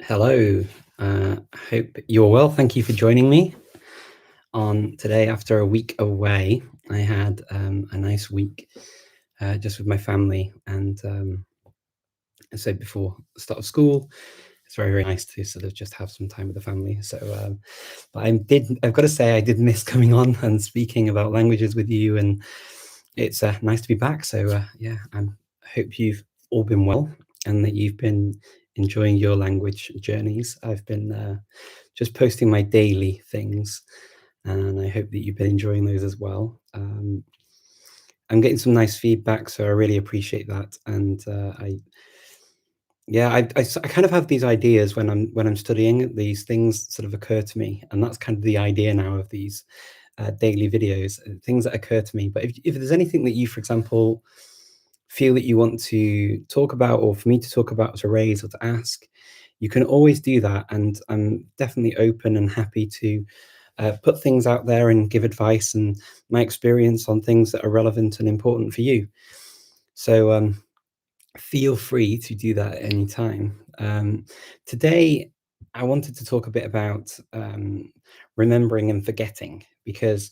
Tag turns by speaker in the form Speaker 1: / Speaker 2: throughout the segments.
Speaker 1: Hello, hope you're well. Thank you for joining me on today after a week away. I had a nice week just with my family, and so before the start of school, it's very, very nice to sort of just have some time with the family. So, but I've got to say, I did miss coming on and speaking about languages with you, and it's nice to be back. So, yeah, I hope you've all been well and that you've been enjoying your language journeys. I've been just posting my daily things, and I hope that you've been enjoying those as well. I'm getting some nice feedback, so I really appreciate that. And I kind of have these ideas when I'm studying. These things sort of occur to me, and that's kind of the idea now of these daily videos, things that occur to me. But if there's anything that you, for example, feel that you want to talk about, or for me to talk about, to raise or to ask, you can always do that. And I'm definitely open and happy to put things out there and give advice and my experience on things that are relevant and important for you. So feel free to do that at any time. Today, I wanted to talk a bit about remembering and forgetting, because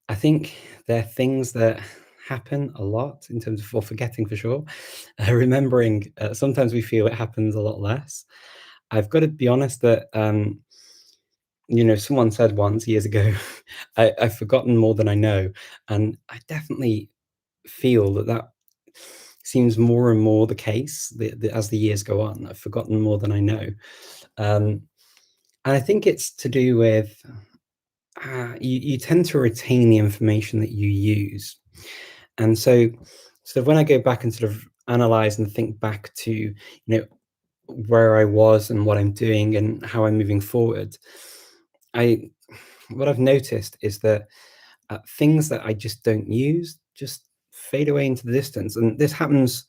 Speaker 1: I think there are things that happen a lot in terms of, for forgetting for sure. Remembering, sometimes we feel it happens a lot less. I've got to be honest that, someone said once years ago, I've forgotten more than I know. And I definitely feel that seems more and more the case as the years go on. I've forgotten more than I know. Um, and I think it's to do with you tend to retain the information that you use. And so, sort of when I go back and sort of analyze and think back to, where I was and what I'm doing and how I'm moving forward, I what I've noticed is that things that I just don't use just fade away into the distance. And this happens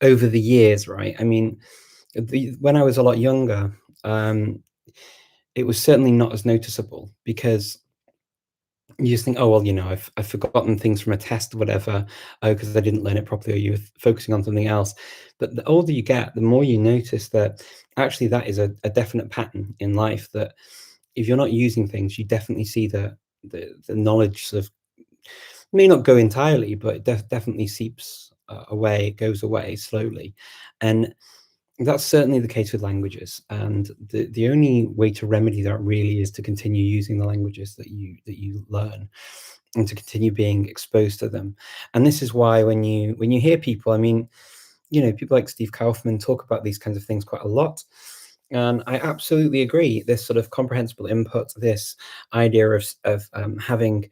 Speaker 1: over the years, right? I mean, when I was a lot younger, um, it was certainly not as noticeable, because you just think, oh, well, I've forgotten things from a test or whatever, oh, because I didn't learn it properly, or you're focusing on something else. But the older you get, the more you notice that actually that is a definite pattern in life, that if you're not using things, you definitely see the knowledge sort of may not go entirely, but it definitely seeps away, it goes away slowly. And that's certainly the case with languages, and the only way to remedy that really is to continue using the languages that you learn, and to continue being exposed to them. And this is why when you hear people, I mean, people like Steve Kaufman talk about these kinds of things quite a lot. And I absolutely agree. This sort of comprehensible input, this idea of having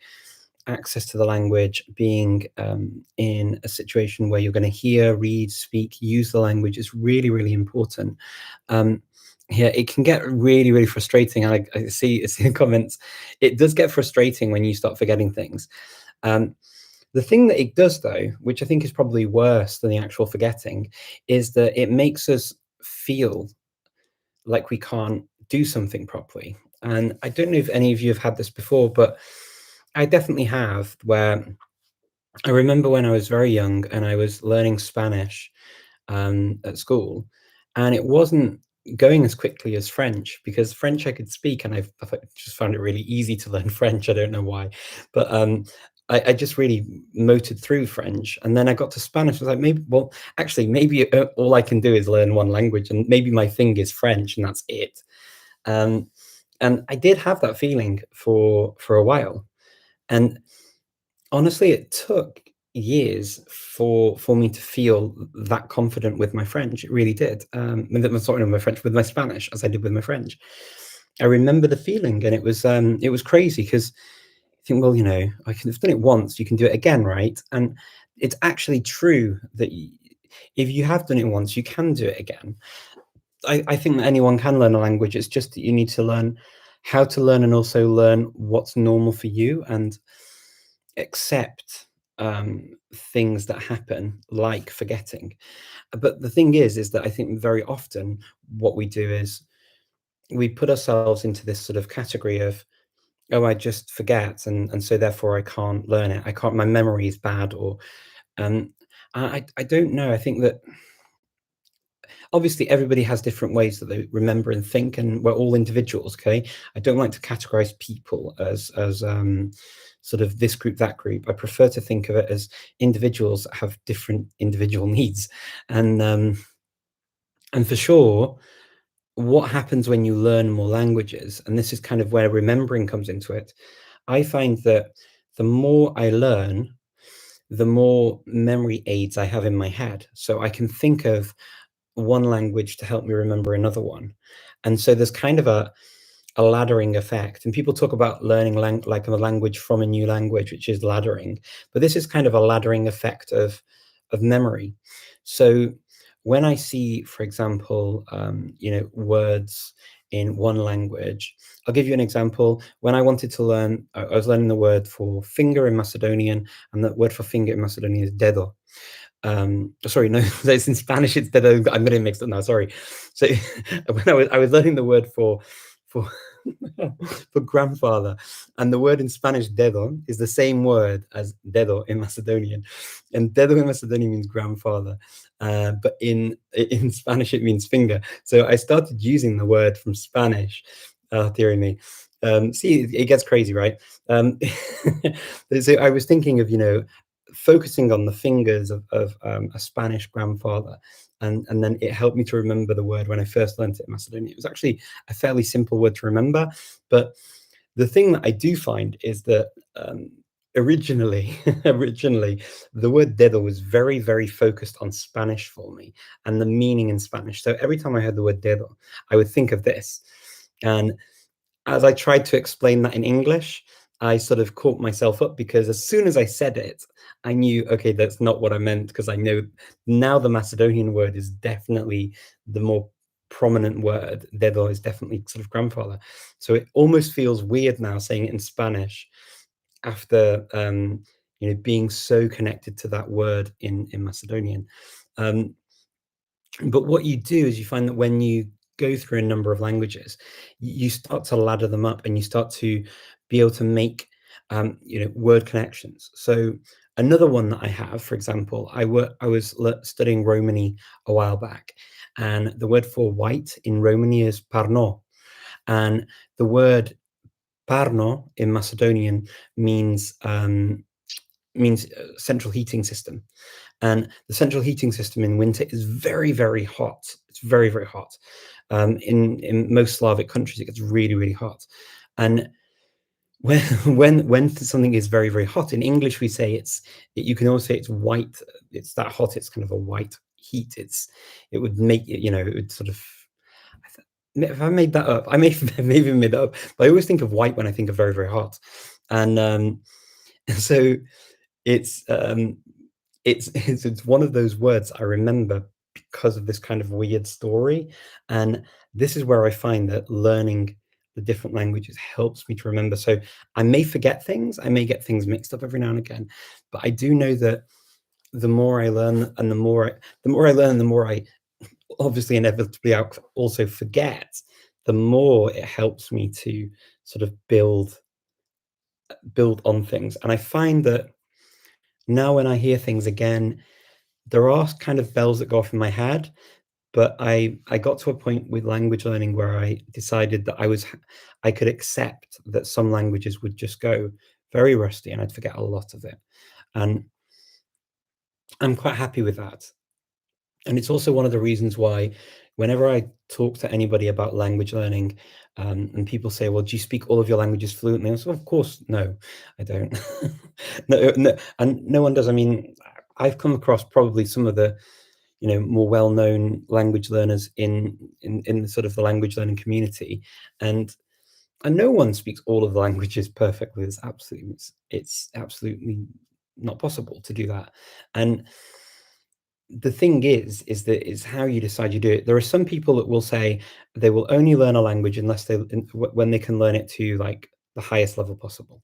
Speaker 1: access to the language, being in a situation where you're going to hear, read, speak, use the language is really, really important. Um, yeah, it can get really, really frustrating. And I see it's in the comments. It does get frustrating when you start forgetting things. Um, the thing that it does, though, which I think is probably worse than the actual forgetting, is that it makes us feel like we can't do something properly. And I don't know if any of you have had this before, but I definitely have, where I remember when I was very young and I was learning Spanish at school, and it wasn't going as quickly as French, because French I could speak, and just found it really easy to learn French. I don't know why, but I just really motored through French, and then I got to Spanish. I was like, maybe all I can do is learn one language, and maybe my thing is French, and that's it. Um, and I did have that feeling for a while, and honestly, it took years for me to feel that confident with my French. It really did. Sorry, not my French, with my Spanish, as I did with my French. I remember the feeling, and it was crazy, because I think, well, I've done it once, you can do it again, right? And it's actually true that if you have done it once, you can do it again. I think that anyone can learn a language. It's just that you need to learn how to learn, and also learn what's normal for you, and accept things that happen, like forgetting. But the thing is that I think very often what we do is we put ourselves into this sort of category of, oh, I just forget, and so therefore I can't learn it. I can't. My memory is bad, or um, I don't know. I think that obviously everybody has different ways that they remember and think, and we're all individuals. Okay, I don't like to categorize people as sort of this group, that group. I prefer to think of it as individuals that have different individual needs, and for sure, what happens when you learn more languages, and this is kind of where remembering comes into it. I find that the more I learn, the more memory aids I have in my head. So I can think of one language to help me remember another one. And so there's kind of a laddering effect. And people talk about learning like a language from a new language, which is laddering. But this is kind of a laddering effect of memory. So when I see, for example, words in one language, I'll give you an example. When I wanted to learn, I was learning the word for finger in Macedonian, and the word for finger in Macedonian is dedo. Sorry, no, it's in Spanish, it's dedo. I'm getting mixed up now, sorry. So when I was learning the word for for grandfather, and the word in Spanish dedo is the same word as dedo in Macedonian, and dedo in Macedonian means grandfather, but in Spanish it means finger. So I started using the word from Spanish, dearie me. See, it gets crazy, right? So I was thinking of, focusing on the fingers of a Spanish grandfather, and then it helped me to remember the word when I first learned it in Macedonia. It was actually a fairly simple word to remember, but the thing that I do find is that originally, originally, the word dedo was very, very focused on Spanish for me and the meaning in Spanish. So every time I heard the word dedo, I would think of this. And as I tried to explain that in English, I sort of caught myself up, because as soon as I said it, I knew, okay, that's not what I meant, because I know now the Macedonian word is definitely the more prominent word. Dedo is definitely sort of grandfather. So it almost feels weird now saying it in Spanish after being so connected to that word in Macedonian. Um, but what you do is you find that when you go through a number of languages, you start to ladder them up, and you start to be able to make word connections. So another one that I have, for example, I was studying Romani a while back, and the word for white in Romani is parno, and the word parno in Macedonian means central heating system. And the central heating system in winter is very, very hot. It's very, very hot. In most Slavic countries, it gets really, really hot. And when when something is very, very hot, in English we say you can also say it's white. It's that hot. It's kind of a white heat. It would make it, it would sort of. If I made that up, I may have maybe made that up, but I always think of white when I think of very, very hot. And so it's it's one of those words I remember because of this kind of weird story. And this is where I find that learning the different languages helps me to remember. So I may forget things, I may get things mixed up every now and again, but I do know that the more I learn, and the more I learn, the more I obviously inevitably also forget, the more it helps me to sort of build on things. And I find that now when I hear things again, there are kind of bells that go off in my head, but I got to a point with language learning where I decided that I could accept that some languages would just go very rusty and I'd forget a lot of it. And I'm quite happy with that. And it's also one of the reasons why whenever I talk to anybody about language learning, and people say, well, do you speak all of your languages fluently? I say, of course, no, I don't. No, and no one does. I mean, I've come across probably some of the more well-known language learners in the sort of the language learning community, and no one speaks all of the languages perfectly. It's absolutely not possible to do that. And the thing is that it's how you decide you do it. There are some people that will say they will only learn a language unless when they can learn it to like the highest level possible,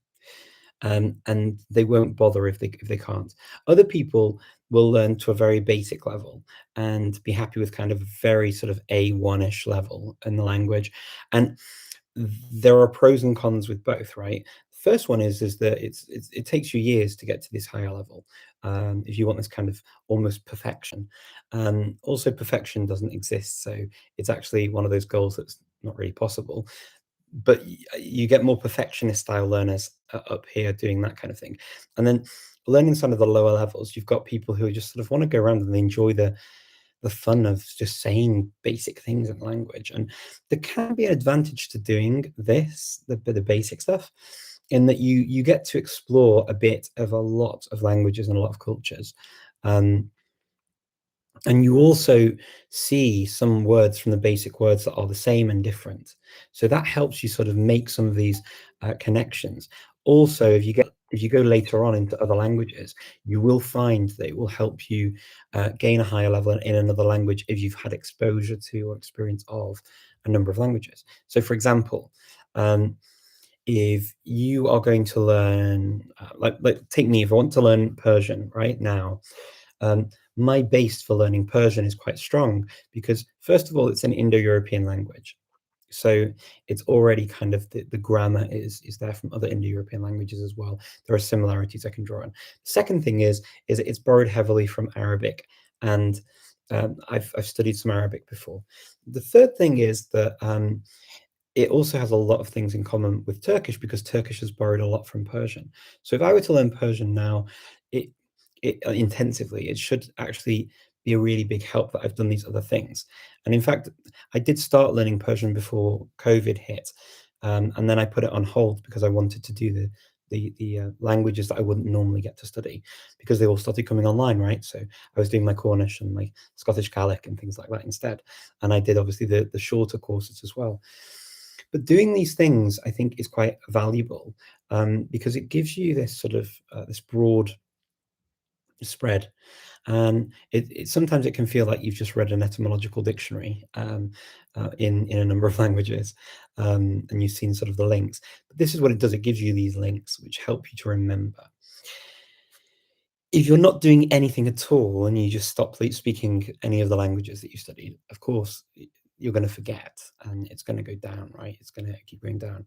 Speaker 1: and they won't bother if they can't. Other people will learn to a very basic level and be happy with kind of very sort of A1-ish level in the language. And there are pros and cons with both, right? The first one is that it takes you years to get to this higher level. if you want this kind of almost perfection. Also, perfection doesn't exist, so it's actually one of those goals that's not really possible. But you get more perfectionist style learners up here doing that kind of thing. And then learning some of the lower levels, you've got people who just sort of want to go around and they enjoy the fun of just saying basic things in language. And there can be an advantage to doing this, the basic stuff, in that you get to explore a bit of a lot of languages and a lot of cultures. Um, and you also see some words from the basic words that are the same and different. So that helps you sort of make some of these connections. Also, if you go later on into other languages, you will find that it will help you gain a higher level in another language if you've had exposure to or experience of a number of languages. So, for example, if you are going to learn, like take me, if I want to learn Persian right now, my base for learning Persian is quite strong because, first of all, it's an Indo-European language. So it's already kind of the grammar is there from other Indo-European languages as well. There are similarities I can draw on. The second thing is it's borrowed heavily from Arabic, and I've studied some Arabic before. The third thing is that it also has a lot of things in common with Turkish because Turkish has borrowed a lot from Persian. So if I were to learn Persian now, it intensively, it should actually be a really big help that I've done these other things. And in fact, I did start learning Persian before COVID hit, and then I put it on hold because I wanted to do the languages that I wouldn't normally get to study because they all started coming online, right? So I was doing my Cornish and my Scottish Gaelic and things like that instead, and I did obviously the shorter courses as well. But doing these things, I think, is quite valuable because it gives you this sort of this broad spread, and sometimes it can feel like you've just read an etymological dictionary in a number of languages, and you've seen sort of the links. But this is what it does: it gives you these links which help you to remember. If you're not doing anything at all and you just stop speaking any of the languages that you studied, of course, you're going to forget and it's going to go down, right? It's going to keep going down.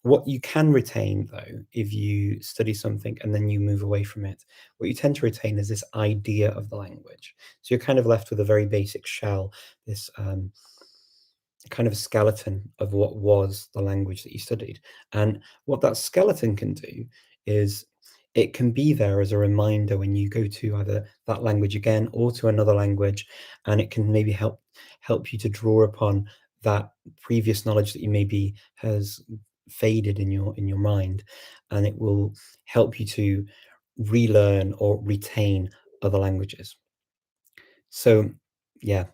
Speaker 1: What you can retain, though, if you study something and then you move away from it, what you tend to retain is this idea of the language. So you're kind of left with a very basic shell, this kind of skeleton of what was the language that you studied. And what that skeleton can do is it can be there as a reminder when you go to either that language again or to another language, and it can maybe help you to draw upon that previous knowledge that you maybe has faded in your mind, and it will help you to relearn or retain other languages. So yeah,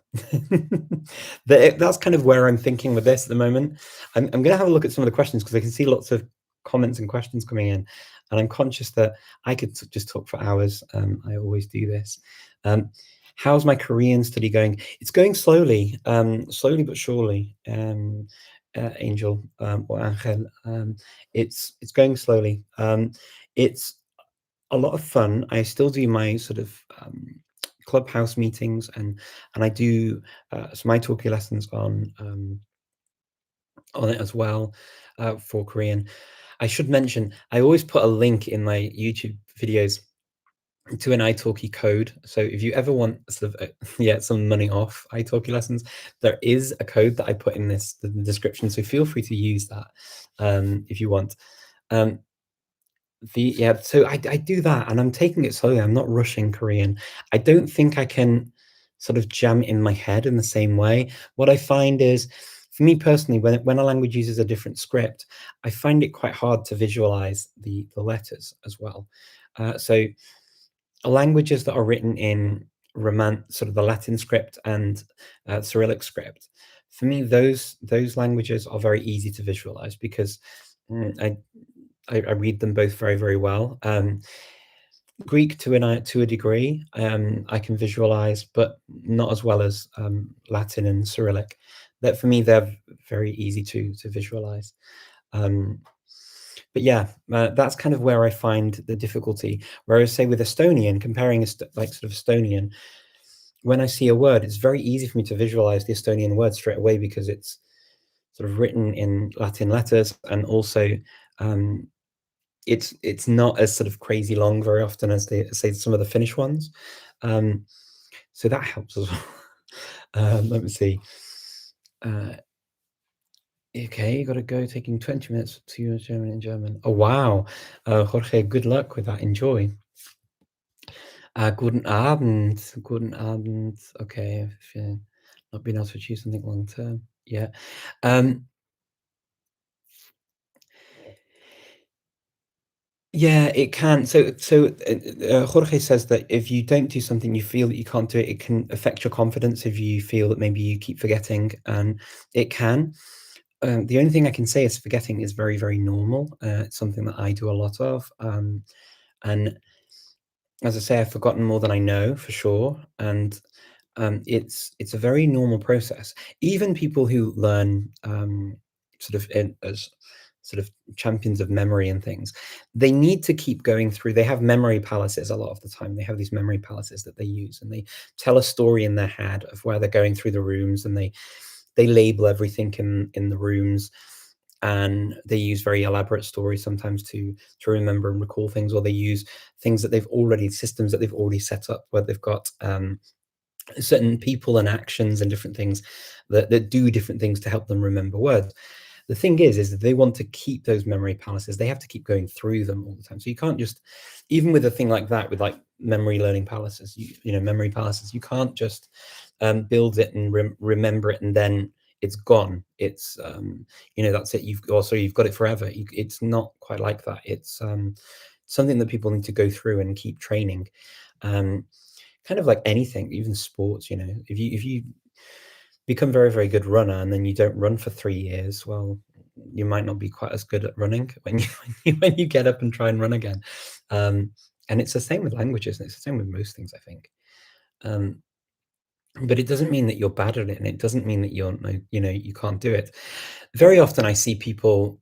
Speaker 1: that's kind of where I'm thinking with this at the moment. I'm going to have a look at some of the questions because I can see lots of comments and questions coming in, and I'm conscious that I could just talk for hours. I always do this. How's my Korean study going? It's going slowly, slowly but surely. Angel or Angel, it's going slowly. It's a lot of fun. I still do my sort of Clubhouse meetings, and I do some italki lessons on it as well for Korean. I should mention I always put a link in my YouTube videos to an italki code. So if you ever want sort of some money off italki lessons, there is a code that I put in the description. So feel free to use that if you want. So I do that, and I'm taking it slowly. I'm not rushing Korean. I don't think I can sort of jam it in my head in the same way. What I find is, for me personally, when a language uses a different script, I find it quite hard to visualize the letters as well. So languages that are written in sort of the Latin script and Cyrillic script, for me, those languages are very easy to visualize because I read them both very, very well. Greek to a degree, I can visualize, but not as well as Latin and Cyrillic. That for me, they're very easy to visualize. But yeah, that's kind of where I find the difficulty. Whereas, say with Estonian, comparing like sort of Estonian, when I see a word, it's very easy for me to visualize the Estonian word straight away because it's sort of written in Latin letters, and also it's not as sort of crazy long very often as they say some of the Finnish ones. Um, so that helps as well. Let me see. Okay, you got to go. Taking 20 minutes to German in German. Oh wow, Jorge, good luck with that. Enjoy. Guten Abend. Guten Abend. Okay, if you're not being able to achieve something long term, yeah. Um, Yeah, it can. Jorge says that if you don't do something, you feel that you can't do it, it can affect your confidence if you feel that maybe you keep forgetting, and it can. The only thing I can say is forgetting is very, very normal. It's something that I do a lot of. And as I say, I've forgotten more than I know for sure. And it's a very normal process. Even people who learn as sort of champions of memory and things, they need to keep going through. They have memory palaces a lot of the time. They have these memory palaces that they use, and they tell a story in their head of where they're going through the rooms, and they label everything in the rooms, and they use very elaborate stories sometimes to remember and recall things, or they use things that they've already systems that they've already set up where they've got certain people and actions and different things that do different things to help them remember words. The thing is that they want to keep those memory palaces. They have to keep going through them all the time. So you can't just, even with a thing like that, with like memory learning palaces, memory palaces, you can't just build it and remember it and then it's gone. It's that's it. You've got it forever. It's not quite like that. It's something that people need to go through and keep training. Um, Kind of like anything, even sports. If you become very, very good runner and then you don't run for 3 years, well, you might not be quite as good at running when you when you get up and try and run again. And it's the same with languages, and it's the same with most things, I think. Um, but it doesn't mean that you're bad at it, and it doesn't mean that you can't do it. Very often I see people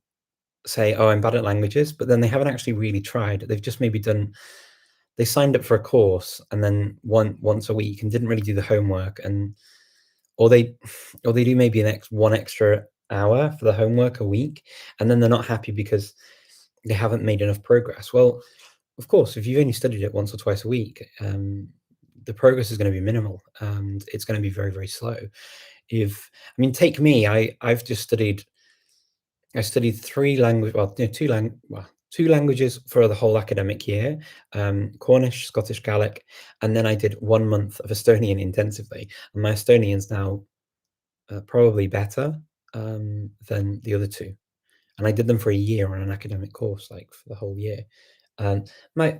Speaker 1: say, "Oh, I'm bad at languages," but then they haven't actually really tried. They've just maybe they signed up for a course and then once a week and didn't really do the homework, and or they or they do maybe one extra hour for the homework a week, and then they're not happy because they haven't made enough progress. Well, of course, if you've only studied it once or twice a week, the progress is going to be minimal and it's going to be very, very slow. Take me. I studied three language, well, two languages for the whole academic year, Cornish, Scottish Gaelic, and then I did 1 month of Estonian intensively. And my Estonian's now probably better than the other two. And I did them for a year on an academic course, like for the whole year. Um, my,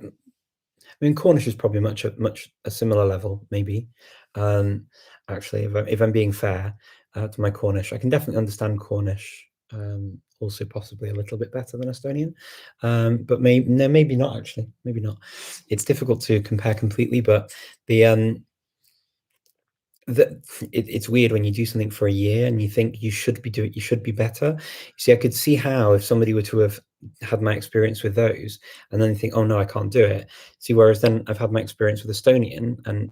Speaker 1: Cornish is probably much a similar level, maybe. Actually, if I'm being fair to my Cornish, I can definitely understand Cornish. Also, possibly a little bit better than Estonian, but maybe not. Actually, maybe not. It's difficult to compare completely, but the it's weird when you do something for a year and you think you should be better. See, I could see how if somebody were to have had my experience with those and then think, oh no, I can't do it. See, whereas then I've had my experience with Estonian and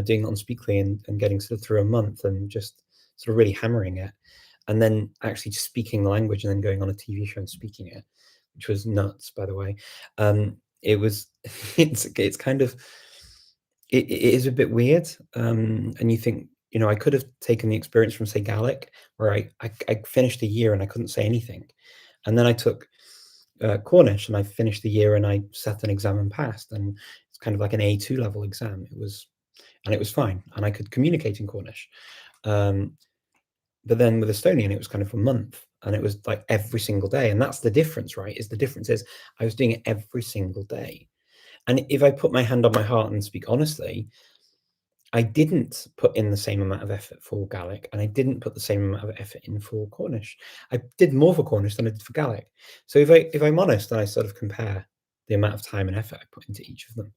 Speaker 1: doing it on Speakly and getting sort of through a month and just sort of really hammering it, and then actually just speaking the language and then going on a TV show and speaking it, which was nuts, by the way. It was it's kind of it is a bit weird, and you think, I could have taken the experience from, say, Gaelic, where I finished a year and I couldn't say anything, and then I took Cornish and I finished the year and I sat an exam and passed, and it's kind of like an A2 level exam. It was fine, and I could communicate in Cornish. But then with Estonian, it was kind of a month, and it was like every single day, and that's the difference, right? The difference is I was doing it every single day. And if I put my hand on my heart and speak honestly, I didn't put in the same amount of effort for Gaelic, and I didn't put the same amount of effort in for Cornish. I did more for Cornish than I did for Gaelic. So if I'm honest and I sort of compare the amount of time and effort I put into each of them,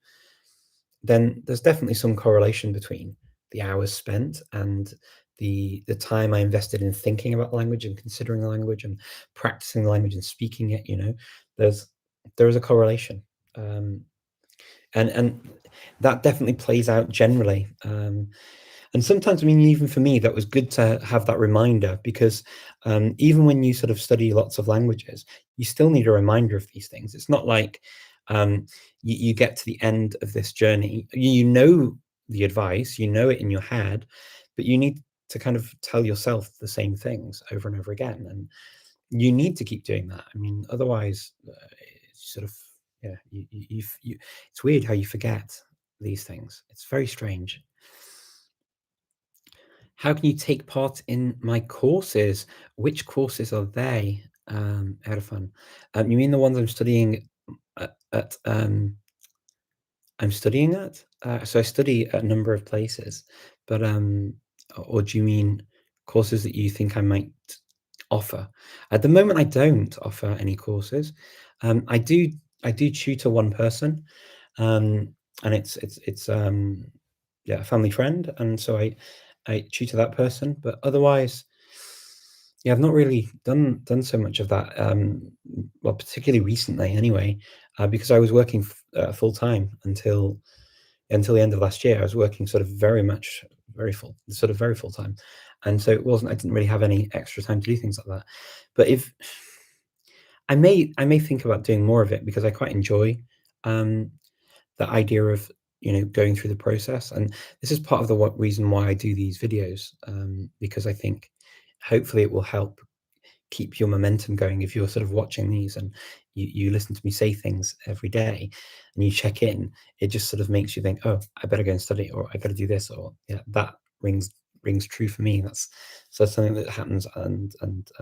Speaker 1: then there's definitely some correlation between the hours spent and the time I invested in thinking about the language and considering the language and practicing the language and speaking it. There is a correlation. And that definitely plays out generally. And sometimes, I mean, even for me, that was good to have that reminder because even when you sort of study lots of languages, you still need a reminder of these things. It's not like you get to the end of this journey, you know the advice, you know it in your head, but you need to kind of tell yourself the same things over and over again. And you need to keep doing that. I mean, otherwise, it's sort of, yeah, it's weird how you forget these things. It's very strange. How can you take part in my courses? Which courses are they, Erfan? You mean the ones I'm studying at I'm studying at? So I study at a number of places, but or do you mean courses that you think I might offer? At the moment, I don't offer any courses. I do tutor one person, and it's yeah, a family friend, and so I tutor that person. But otherwise, yeah, I've not really done so much of that. Well, particularly recently, anyway, because I was working full time until the end of last year. I was working sort of very full time, and so it wasn't. I didn't really have any extra time to do things like that. But if I may think about doing more of it because I quite enjoy um, the idea of going through the process, and this is part of the reason why I do these videos, because I think hopefully it will help keep your momentum going. If you're sort of watching these and you listen to me say things every day and you check in, it just sort of makes you think, oh, I better go and study, or I got to do this, or yeah, that rings true for me. That's so something that happens, and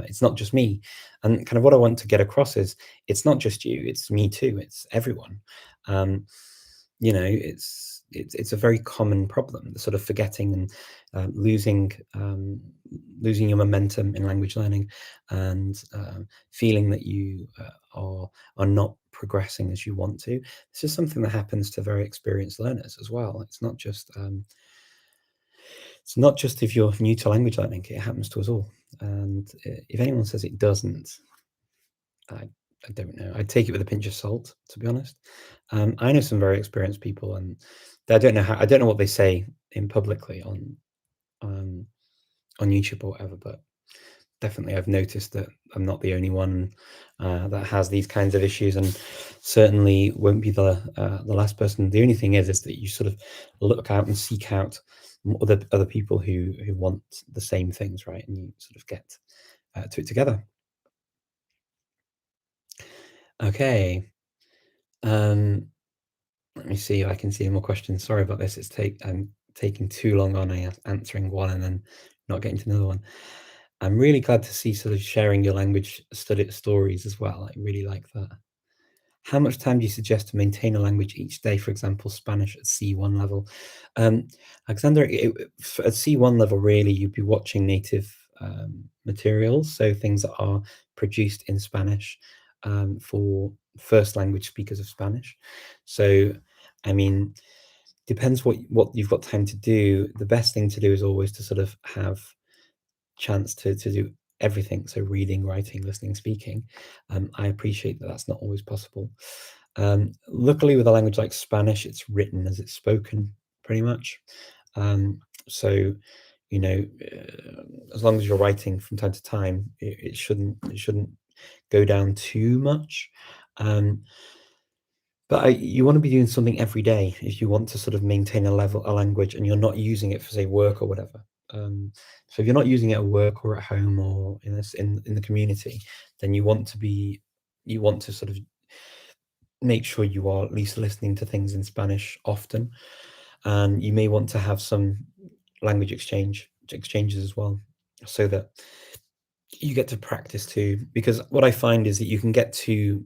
Speaker 1: it's not just me. And kind of what I want to get across is it's not just you, it's me too, it's everyone. um it's a very common problem, the sort of forgetting and losing your momentum in language learning, and feeling that you are not progressing as you want to. This is something that happens to very experienced learners as well. It's not just if you're new to language learning, it happens to us all. And if anyone says it doesn't, I, I don't know. I take it with a pinch of salt, to be honest. I know some very experienced people, and I don't know what they say in publicly um, on YouTube or whatever, but definitely I've noticed that I'm not the only one that has these kinds of issues, and certainly won't be the last person. The only thing is that you sort of look out and seek out other people who want the same things, right? And you sort of get to it together. Okay. Um, Let me see if I can see any more questions. Sorry about this. I'm taking too long on answering one and then not getting to another one. I'm really glad to see sort of sharing your language study stories as well. I really like that. How much time do you suggest to maintain a language each day? For example, Spanish at C1 level. Alexander, at C1 level, really, you'd be watching native materials, so things that are produced in Spanish for first language speakers of Spanish. So, I mean, depends what you've got time to do. The best thing to do is always to sort of have chance to do everything. So reading, writing, listening, speaking. I appreciate that that's not always possible. Luckily, with a language like Spanish, it's written as it's spoken, pretty much. So, as long as you're writing from time to time, it shouldn't go down too much. But you want to be doing something every day if you want to sort of maintain a language, and you're not using it for, say, work or whatever. So if you're not using it at work or at home or in the community, then you want to sort of make sure you are at least listening to things in Spanish often, and you may want to have some language exchanges as well, so that you get to practice too. Because what I find is that you can get to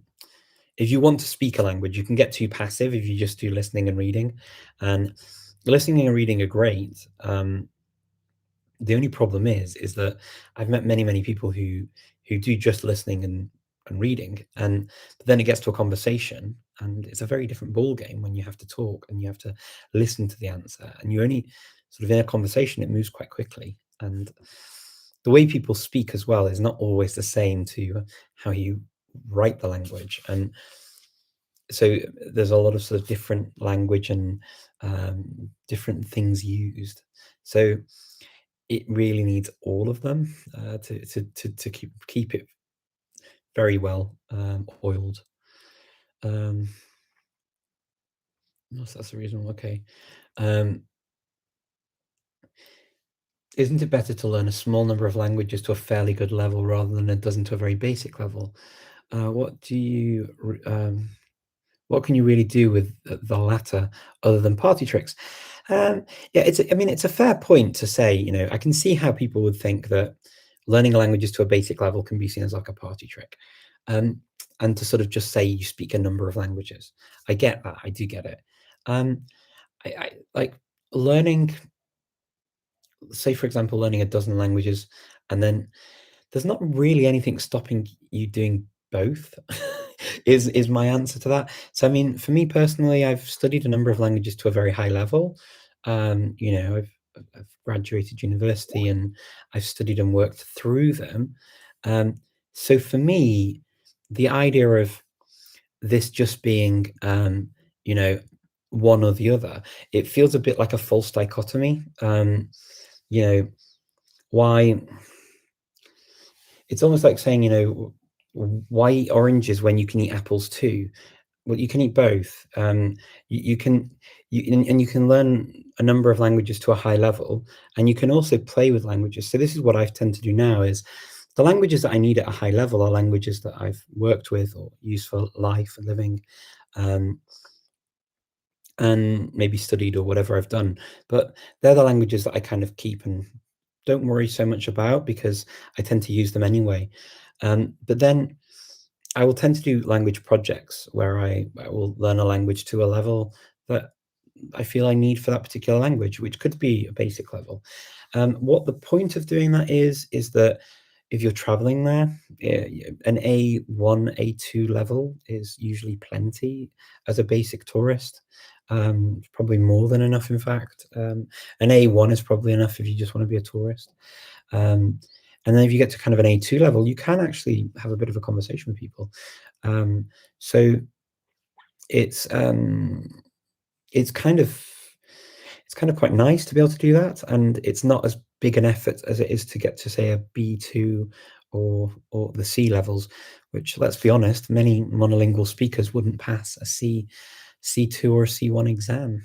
Speaker 1: if you want to speak a language, you can get too passive if you just do listening and reading. And listening and reading are great. The only problem is that I've met many people who do just listening and reading, and but then it gets to a conversation, and it's a very different ball game when you have to talk and you have to listen to the answer, and you only sort of in a conversation, it moves quite quickly, and the way people speak as well is not always the same to how you write the language. And so there's a lot of sort of different language and different things used. So it really needs all of them to keep it very well oiled. That's the reason. Okay. Isn't it better to learn a small number of languages to a fairly good level rather than a dozen to a very basic level? What do you what can you really do with the latter other than party tricks? Yeah, I mean, it's a fair point to say, you know, I can see how people would think that learning languages to a basic level can be seen as like a party trick. And to sort of just say you speak a number of languages. I get that. I do get it. Um, I like learning, say, for example, learning a dozen languages, and then there's not really anything stopping you doing both, is my answer to that. So, I mean, for me personally, I've studied a number of languages to a very high level. You know, I've graduated university and I've studied and worked through them. So for me, the idea of this just being, you know, one or the other, it feels a bit like a false dichotomy. You know, why it's almost like saying, you know, why eat oranges when you can eat apples too? Well, you can eat both. You can and you can learn a number of languages to a high level, and you can also play with languages. So this is what I tend to do now: is the languages that I need at a high level are languages that I've worked with or used for life and living, um, and maybe studied or whatever I've done. But they're the languages that I kind of keep and don't worry so much about because I tend to use them anyway. But then I will tend to do language projects where I will learn a language to a level that I feel I need for that particular language, which could be a basic level. What the point of doing that is that if you're traveling there, an A1, A2 level is usually plenty as a basic tourist. Probably more than enough, in fact. An A1 is probably enough if you just want to be a tourist. Um, and then if you get to kind of an A2 level, you can actually have a bit of a conversation with people. Um, so it's um, it's kind of it's kind of quite nice to be able to do that, and it's not as big an effort as it is to get to say a B2 or the C levels, which let's be honest, many monolingual speakers wouldn't pass a C2 or a C1 exam.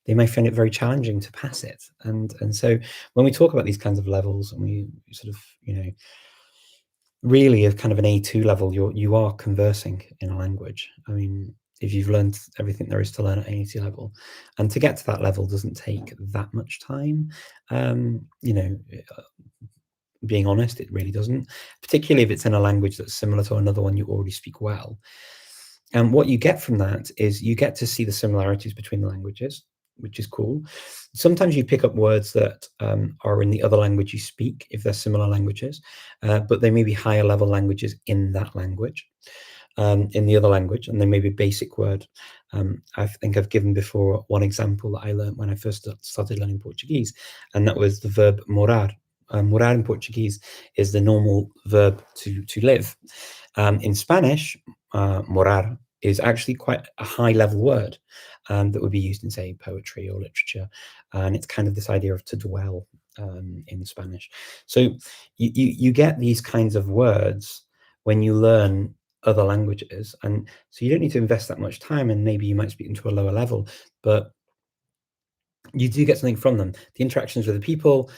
Speaker 1: They may find it very challenging to pass it, and so when we talk about these kinds of levels and we sort of, you know, really a kind of an A2 level, you are conversing in a language. I mean, if you've learned everything there is to learn at an A2 level, and to get to that level doesn't take that much time. You know, being honest, it really doesn't, particularly if it's in a language that's similar to another one you already speak well. And what you get from that is you get to see the similarities between the languages, which is cool. Sometimes you pick up words that are in the other language you speak, if they're similar languages, but they may be higher level languages in that language, in the other language, and they may be basic word. I think I've given before one example that I learned when I first started learning Portuguese, and that was the verb morar. Morar in Portuguese is the normal verb to live. In Spanish, morar is actually quite a high level word that would be used in, say, poetry or literature. And it's kind of this idea of to dwell in Spanish. So you get these kinds of words when you learn other languages. And so you don't need to invest that much time, and maybe you might speak them to a lower level, but you do get something from them. The interactions with the people,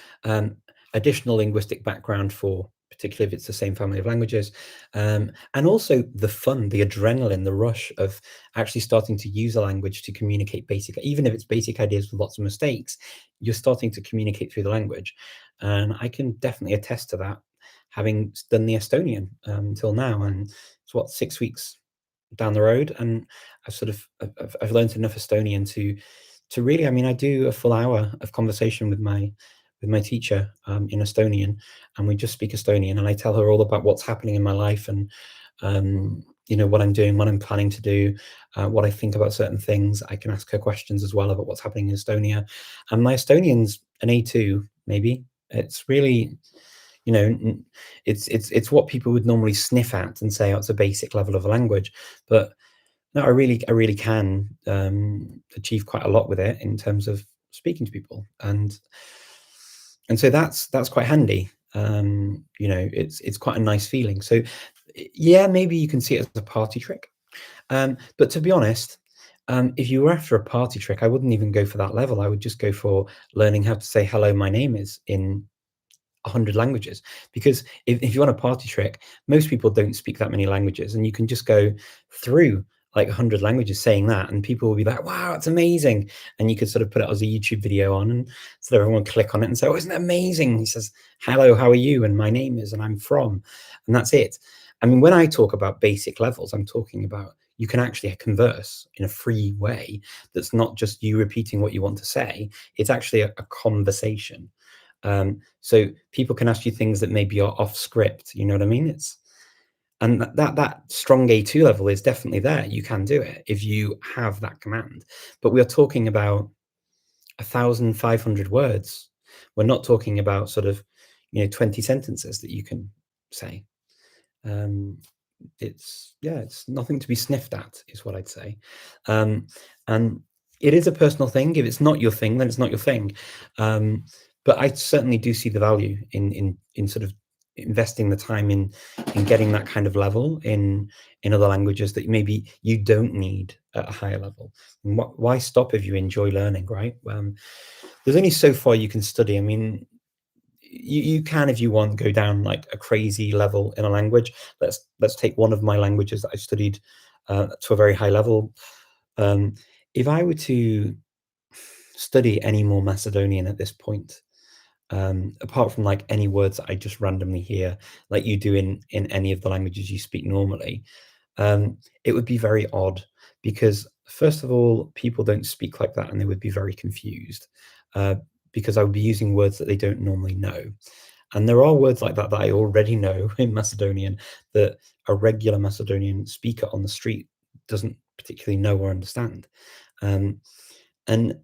Speaker 1: additional linguistic background for particularly if it's the same family of languages, and also the fun, the adrenaline, the rush of actually starting to use a language to communicate basic, even if it's basic ideas with lots of mistakes, you're starting to communicate through the language. And I can definitely attest to that, having done the Estonian until now, and it's what, 6 weeks down the road, and I've learned enough Estonian to really, I mean, I do a full hour of conversation with my teacher in Estonian, and we just speak Estonian, and I tell her all about what's happening in my life, and you know, what I'm doing, what I'm planning to do, what I think about certain things. I can ask her questions as well about what's happening in Estonia, and my Estonian's an A2 maybe. It's really, you know, it's what people would normally sniff at and say, oh, it's a basic level of a language, but no, I really can achieve quite a lot with it in terms of speaking to people, and so that's quite handy. You know, it's quite a nice feeling. So yeah, maybe you can see it as a party trick. But to be honest, if you were after a party trick, I wouldn't even go for that level. I would just go for learning how to say hello, my name is in 100 languages. Because if you want a party trick, most people don't speak that many languages, and you can just go through like 100 languages saying that, and people will be like, wow, it's amazing. And you could sort of put it as a YouTube video on, and so everyone click on it and say, oh, isn't it amazing? He says, hello, how are you? And my name is, and I'm from, and that's it. I mean, when I talk about basic levels, I'm talking about you can actually converse in a free way that's not just you repeating what you want to say. It's actually a conversation. So people can ask you things that maybe are off script. You know what I mean? And that strong A2 level is definitely there. You can do it if you have that command. But we are talking about 1,500 words. We're not talking about sort of 20 sentences that you can say. It's nothing to be sniffed at, is what I'd say. And it is a personal thing. If it's not your thing, then it's not your thing. But I certainly do see the value in sort of investing the time in getting that kind of level in other languages that maybe you don't need at a higher level. And why stop if you enjoy learning, right? There's only so far you can study. I mean, you can, if you want, go down like a crazy level in a language. Let's take one of my languages that I studied to a very high level. If I were to study any more Macedonian at this point, apart from like any words that I just randomly hear, like you do in any of the languages you speak normally, it would be very odd because first of all, people don't speak like that, and they would be very confused because I would be using words that they don't normally know. And there are words like that that I already know in Macedonian that a regular Macedonian speaker on the street doesn't particularly know or understand. Um, and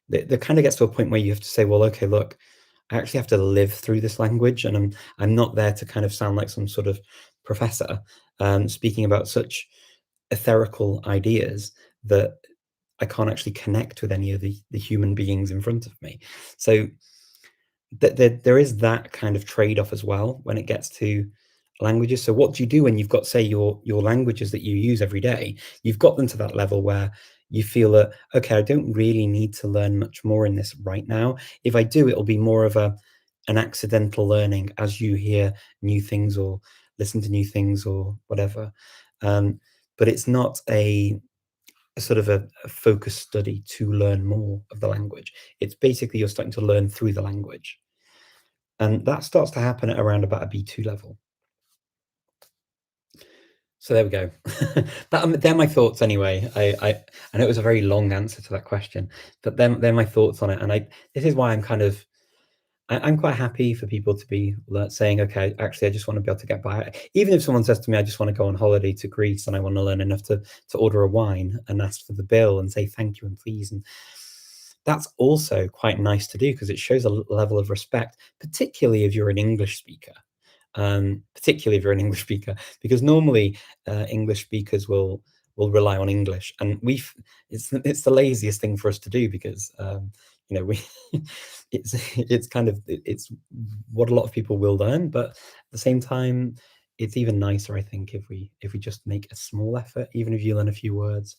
Speaker 1: there kind of gets to a point where you have to say, well, okay, look, I actually have to live through this language, and I'm not there to kind of sound like some sort of professor speaking about such etherical ideas that I can't actually connect with any of the human beings in front of me. So there is that kind of trade-off as well when it gets to languages. So what do you do when you've got, say, your languages that you use every day? You've got them to that level where you feel that, okay, I don't really need to learn much more in this right now. If I do, it'll be more of an accidental learning as you hear new things or listen to new things or whatever. But it's not a sort of a focused study to learn more of the language. It's basically you're starting to learn through the language. And that starts to happen at around about a B2 level. So there we go. They're my thoughts anyway. I know it was a very long answer to that question, but they're my thoughts on it. And this is why I'm quite happy for people to be saying, okay, actually, I just want to be able to get by. Even if someone says to me, I just want to go on holiday to Greece and I want to learn enough to order a wine and ask for the bill and say thank you and please. And that's also quite nice to do because it shows a level of respect, particularly if you're an English speaker. Particularly if you're an English speaker, because normally English speakers will rely on English, and it's the laziest thing for us to do because we it's what a lot of people will learn, but at the same time, it's even nicer, I think, if we just make a small effort, even if you learn a few words.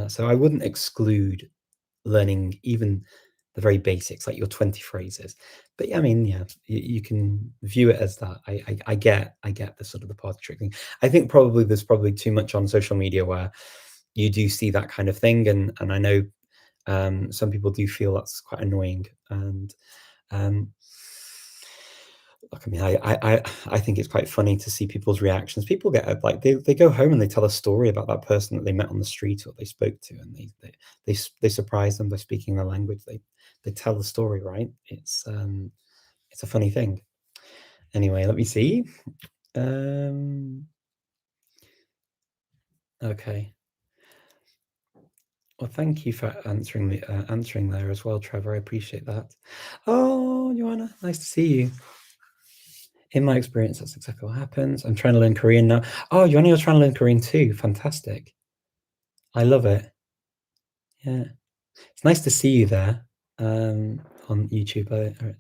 Speaker 1: So I wouldn't exclude learning even the very basics, like your 20 phrases. But yeah, I mean, yeah, you can view it as that. I get the sort of the party trick thing. I think probably there's probably too much on social media where you do see that kind of thing, and I know some people do feel that's quite annoying. And look, I mean, I think it's quite funny to see people's reactions. People get like they go home and they tell a story about that person that they met on the street or they spoke to, and they surprise them by speaking their language. They tell the story, right? It's a funny thing. Anyway, let me see. Okay. Well, thank you for answering there as well, Trevor. I appreciate that. Oh, Joanna, nice to see you. In my experience, that's exactly what happens. I'm trying to learn Korean now. Oh, you're trying to learn Korean too. Fantastic. I love it. Yeah. It's nice to see you there on YouTube.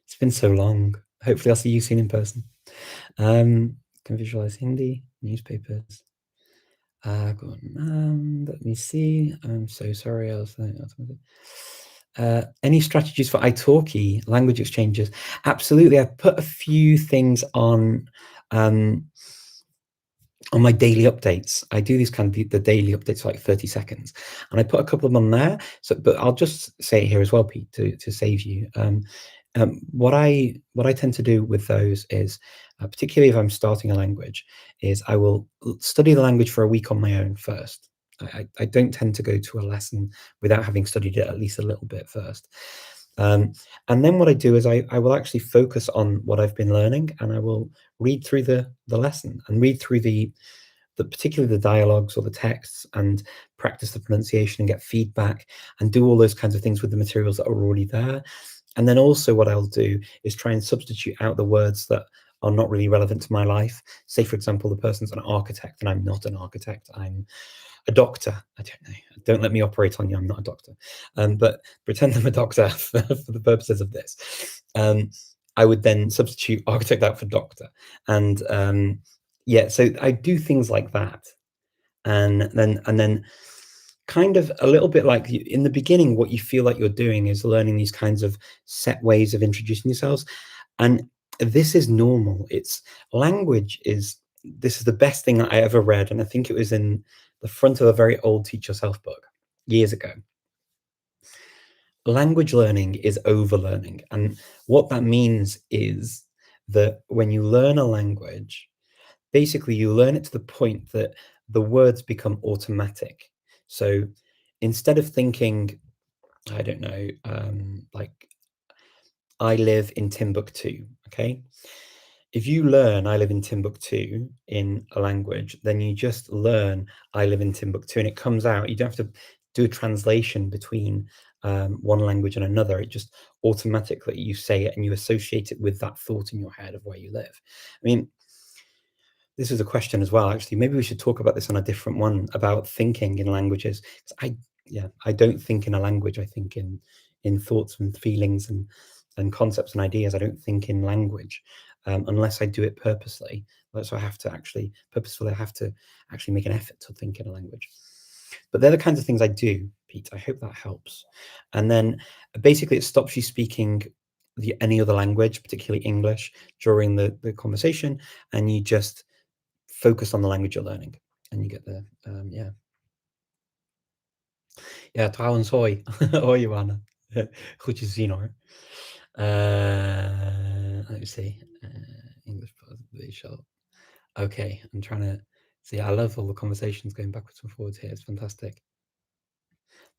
Speaker 1: It's been so long. Hopefully I'll see you soon in person. Can visualize Hindi, newspapers. Go on, let me see. I'm so sorry. I was any strategies for italki language exchanges? Absolutely. I've put a few things on my daily updates. I do these kind of the daily updates for like 30 seconds, and I put a couple of them on there. So, but I'll just say it here as well, Pete, to save you. What I tend to do with those is, particularly if I'm starting a language, is I will study the language for a week on my own first. I don't tend to go to a lesson without having studied it at least a little bit first. And then what I do is I will actually focus on what I've been learning, and I will read through the lesson and read through the particularly the dialogues or the texts, and practice the pronunciation and get feedback and do all those kinds of things with the materials that are already there. And then also what I'll do is try and substitute out the words that are not really relevant to my life. Say, for example, the person's an architect and I'm not an architect. I'm a doctor. I don't know. Don't let me operate on you. I'm not a doctor. But pretend I'm a doctor for the purposes of this. I would then substitute architect out for doctor. And yeah, so I do things like that. And then kind of a little bit like in the beginning, what you feel like you're doing is learning these kinds of set ways of introducing yourselves. And this is normal. It's language is, this is the best thing that I ever read. And I think it was in the front of a very old Teach Yourself book years ago. Language learning is overlearning. And what that means is that when you learn a language, basically you learn it to the point that the words become automatic. So instead of thinking, I don't know, like I live in Timbuktu, okay? If you learn I live in Timbuktu in a language, then you just learn I live in Timbuktu and it comes out. You don't have to do a translation between one language and another. It just automatically, you say it and you associate it with that thought in your head of where you live. I mean, this is a question as well, actually. Maybe we should talk about this on a different one, about thinking in languages. I don't think in a language. I think in thoughts and feelings and concepts and ideas. I don't think in language unless I do it purposely. So I have to actually purposefully. I have to actually make an effort to think in a language. But they're the kinds of things I do, Pete. I hope that helps. And then basically, it stops you speaking any other language, particularly English, during the conversation, and you just focus on the language you're learning, and you get the trouwens hoi. Hoi Joanna. Goed je zien hoor. Let me see. English show. Okay, I'm trying to see. I love all the conversations going backwards and forwards here. It's fantastic.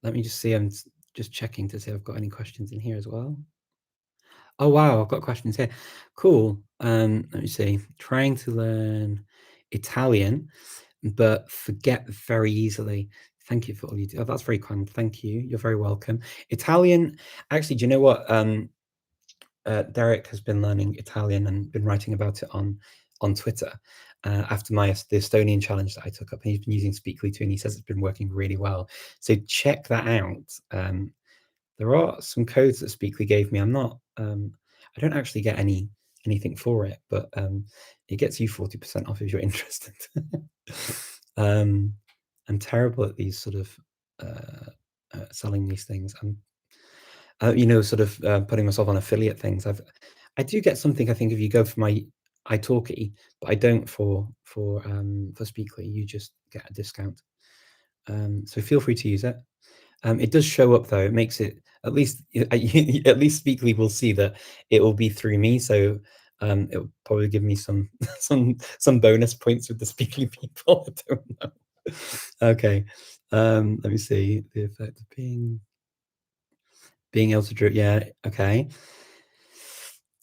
Speaker 1: Let me just see. I'm just checking to see if I've got any questions in here as well. Oh wow, I've got questions here. Cool. Let me see. Trying to learn Italian, but forget very easily. Thank you for all you do. Oh, that's very kind. Thank you. You're very welcome. Italian. Actually, do you know what? Derek has been learning Italian and been writing about it on Twitter after the Estonian challenge that I took up. And he's been using Speakly too, and he says it's been working really well. So check that out. There are some codes that Speakly gave me. I'm not. I don't actually get anything for it, but it gets you 40% off if you're interested. I'm terrible at these sort of selling these things. I'm sort of putting myself on affiliate things. I do get something, I think, if you go for my italki, but I don't for Speakly. You just get a discount. So feel free to use it. It does show up though. It makes it, at least Speakly will see that it will be through me. So it will probably give me some some bonus points with the Speakly people. I don't know. Okay. Let me see the effect of being able to draw. Yeah. Okay.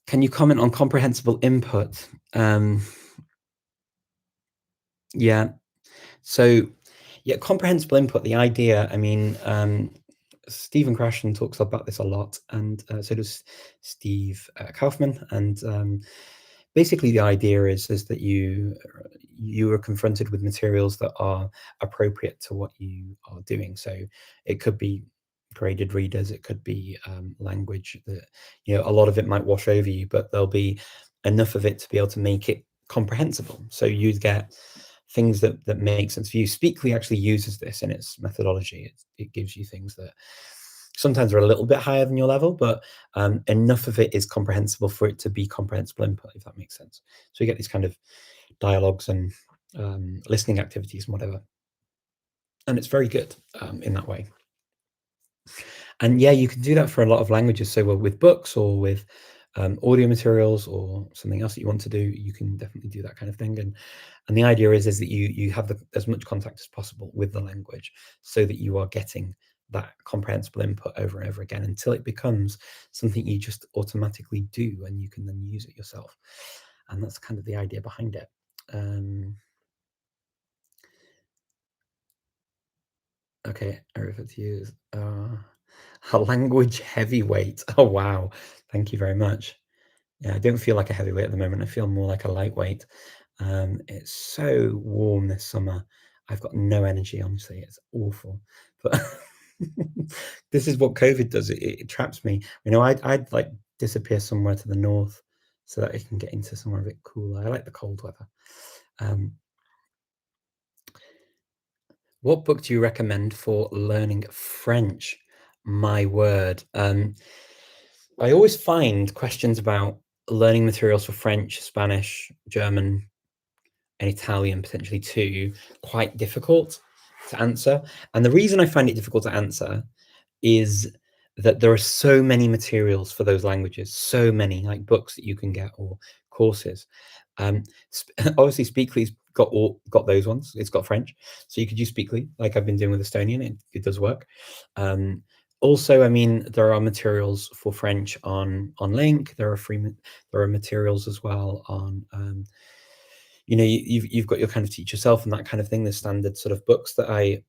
Speaker 1: Can you comment on comprehensible input? Yeah. So yeah, comprehensible input, the idea, I mean, Stephen Krashen talks about this a lot, and so does Steve Kaufman. And basically the idea is that you are confronted with materials that are appropriate to what you are doing. So it could be graded readers, it could be language that, you know, a lot of it might wash over you, but there'll be enough of it to be able to make it comprehensible. So you'd get things that make sense for you. Speakly actually uses this in its methodology. It gives you things that sometimes are a little bit higher than your level, but enough of it is comprehensible for it to be comprehensible input, if that makes sense. So you get these kind of dialogues and listening activities and whatever. And it's very good in that way. And yeah, you can do that for a lot of languages. So with books or with audio materials or something else that you want to do, you can definitely do that kind of thing. And the idea is that you have as much contact as possible with the language so that you are getting that comprehensible input over and over again until it becomes something you just automatically do and you can then use it yourself. And that's kind of the idea behind it. Okay, over to you. A language heavyweight. Oh, wow. Thank you very much. Yeah, I don't feel like a heavyweight at the moment. I feel more like a lightweight. It's so warm this summer. I've got no energy, honestly. It's awful. But this is what COVID does. It traps me. You know, I'd like disappear somewhere to the north so that I can get into somewhere a bit cooler. I like the cold weather. What book do you recommend for learning French? My word. I always find questions about learning materials for French, Spanish, German, and Italian potentially too quite difficult to answer. And the reason I find it difficult to answer is that there are so many materials for those languages, so many like books that you can get or courses. Obviously, Speakly's got those ones. It's got French, so you could use Speakly, like I've been doing with Estonian. It does work. Also, I mean, there are materials for French on Link. There are materials as well on. You know, you've got your kind of teach yourself and that kind of thing. The standard sort of books that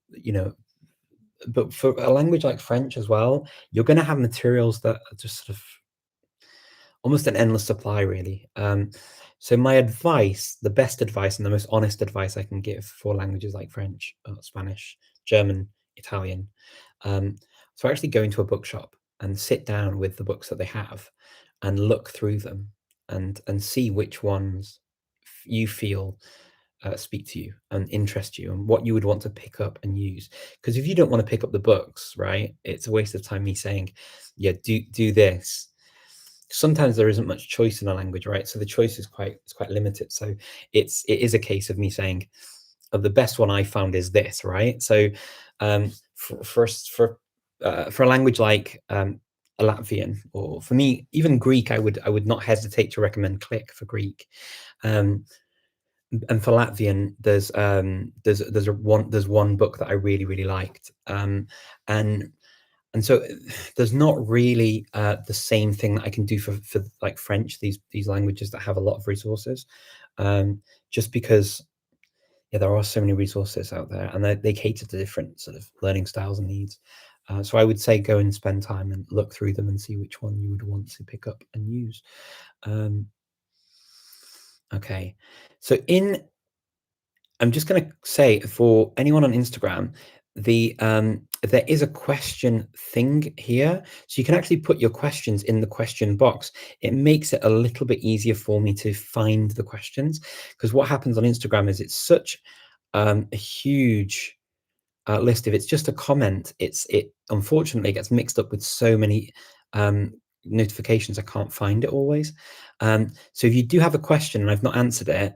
Speaker 1: but for a language like French as well, you're going to have materials that are just sort of almost an endless supply, really. So my advice, the best advice and the most honest advice I can give for languages like French, Spanish, German, Italian, so actually go into a bookshop and sit down with the books that they have and look through them and see which ones you feel speak to you and interest you and what you would want to pick up and use. Because if you don't want to pick up the books, right, it's a waste of time me saying, yeah, do this. Sometimes there isn't much choice in a language, right? So the choice is quite limited. So it is a case of me saying, oh, the best one I found is this, right? So for a language like a Latvian, or for me even Greek, I would not hesitate to recommend Click for Greek. And for Latvian, there's one book that I really liked, and so there's not really the same thing that I can do for like French, these languages that have a lot of resources, just because there are so many resources out there, and they cater to different sort of learning styles and needs. So I would say go and spend time and look through them and see which one you would want to pick up and use. Okay, so I'm just going to say for anyone on Instagram, there is a question thing here, so you can actually put your questions in the question box. It makes it a little bit easier for me to find the questions, because what happens on Instagram is it's such a huge list. If it's just a comment, it unfortunately gets mixed up with so many notifications. I can't find it always. So if you do have a question and I've not answered it,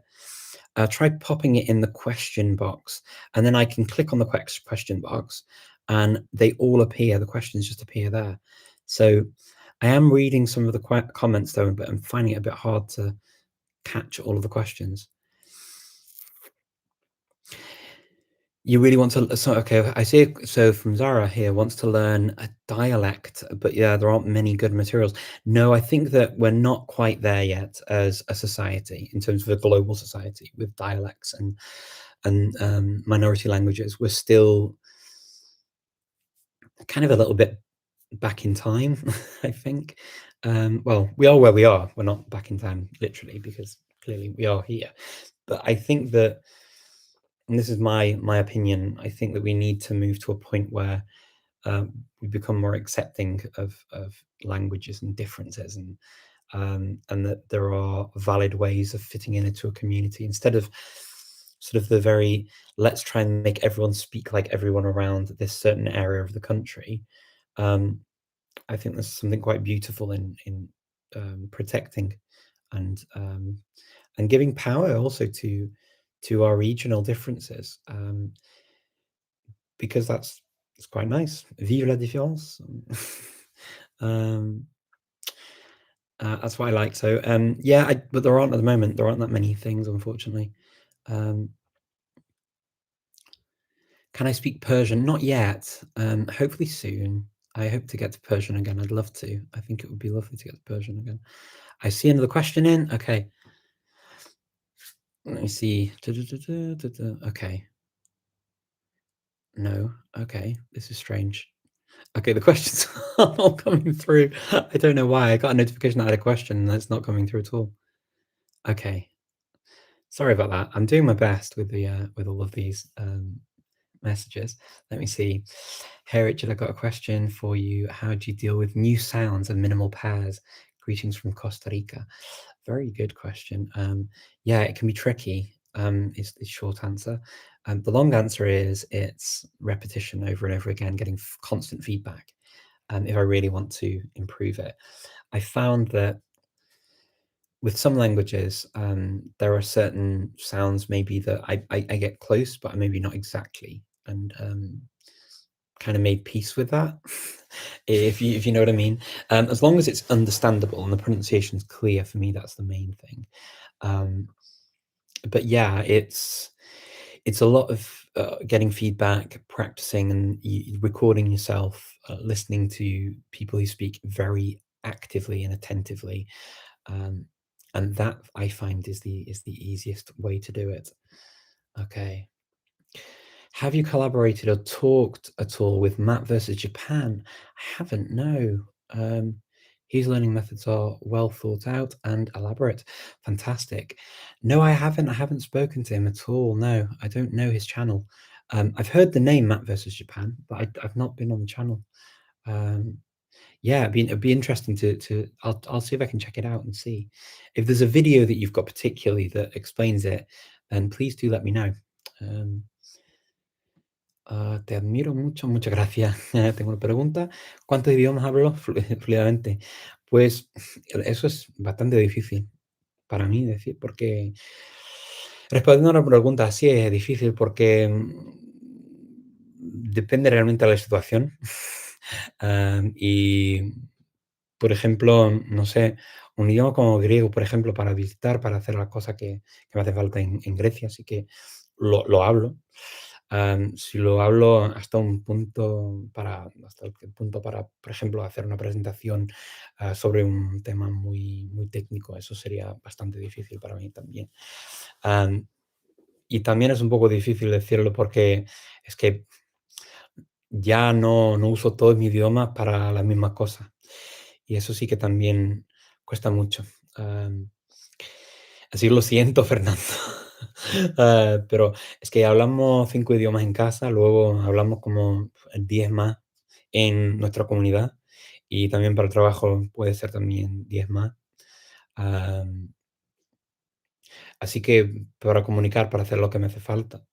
Speaker 1: try popping it in the question box, and then I can click on the question box and they all appear. The questions just appear there. So I am reading some of the comments though, but I'm finding it a bit hard to catch all of the questions. You really want to, so okay, I see. So from Zara here, wants to learn a dialect, but yeah, there aren't many good materials. No, I think that we're not quite there yet as a society in terms of a global society with dialects and minority languages. We're still kind of a little bit back in time, I think. Well, we are where we are. We're not back in time, literally, because clearly we are here. But I think that, and this is my opinion, I think that we need to move to a point where we become more accepting of languages and differences, and that there are valid ways of fitting into a community instead of sort of the very let's try and make everyone speak like everyone around this certain area of the country. Um, I think there's something quite beautiful in protecting and giving power also to our regional differences, because it's quite nice. Vive la différence. um, that's what I like. So yeah, but there aren't at the moment. There aren't that many things, unfortunately. Um, can I speak Persian? Not yet. Hopefully soon. I hope to get to Persian again. I'd love to. I think it would be lovely to get to Persian again. I see another question in. Okay. Let me see. Okay. No. Okay. This is strange. Okay, the questions are not coming through. I don't know why. I got a notification that I had a question and it's not coming through at all. Okay. Sorry about that. I'm doing my best with the with all of these messages. Let me see. Hey Richard, I got a question for you. How do you deal with new sounds and minimal pairs? Greetings from Costa Rica. Very good question. Yeah, it can be tricky. Is the short answer. The long answer is it's repetition over and over again, getting constant feedback. If I really want to improve it, I found that with some languages, there are certain sounds maybe that I get close, but maybe not exactly, and kind of made peace with that, if you know what I mean. As long as it's understandable and the pronunciation is clear, for me, that's the main thing. But yeah, it's a lot of getting feedback, practicing, and recording yourself, listening to people who speak very actively and attentively. And that I find is the easiest way to do it. Okay. Have you collaborated or talked at all with Matt versus Japan? I haven't, no. His learning methods are well thought out and elaborate. Fantastic. No, I haven't. I haven't spoken to him at all. No, I don't know his channel. I've heard the name Matt versus Japan, but I've not been on the channel. Yeah, it'd be interesting to I'll see if I can check it out and see. If there's a video that you've got particularly that explains it, then please do let me know. Te admiro mucho, muchas gracias. Tengo una pregunta. ¿Cuántos idiomas hablo fluidamente? Pues eso es bastante difícil para mí decir, porque respondiendo a la pregunta, sí es difícil porque depende realmente de la situación. Y, por ejemplo, no sé, un idioma como griego, por ejemplo, para visitar, para hacer las cosas que me hace falta en Grecia, así que lo hablo. Si lo hablo hasta el punto para, por ejemplo, hacer una presentación sobre un tema muy técnico, eso sería bastante difícil para mí también. Y también es un poco difícil decirlo porque es que ya no uso todo mi idioma para las mismas cosas. Y eso sí que también cuesta mucho. Así lo siento, Fernando. Pero es que hablamos 5 idiomas en casa, luego hablamos como 10 más en nuestra comunidad y también para el trabajo puede ser también 10 más. Así que para comunicar, para hacer lo que me hace falta.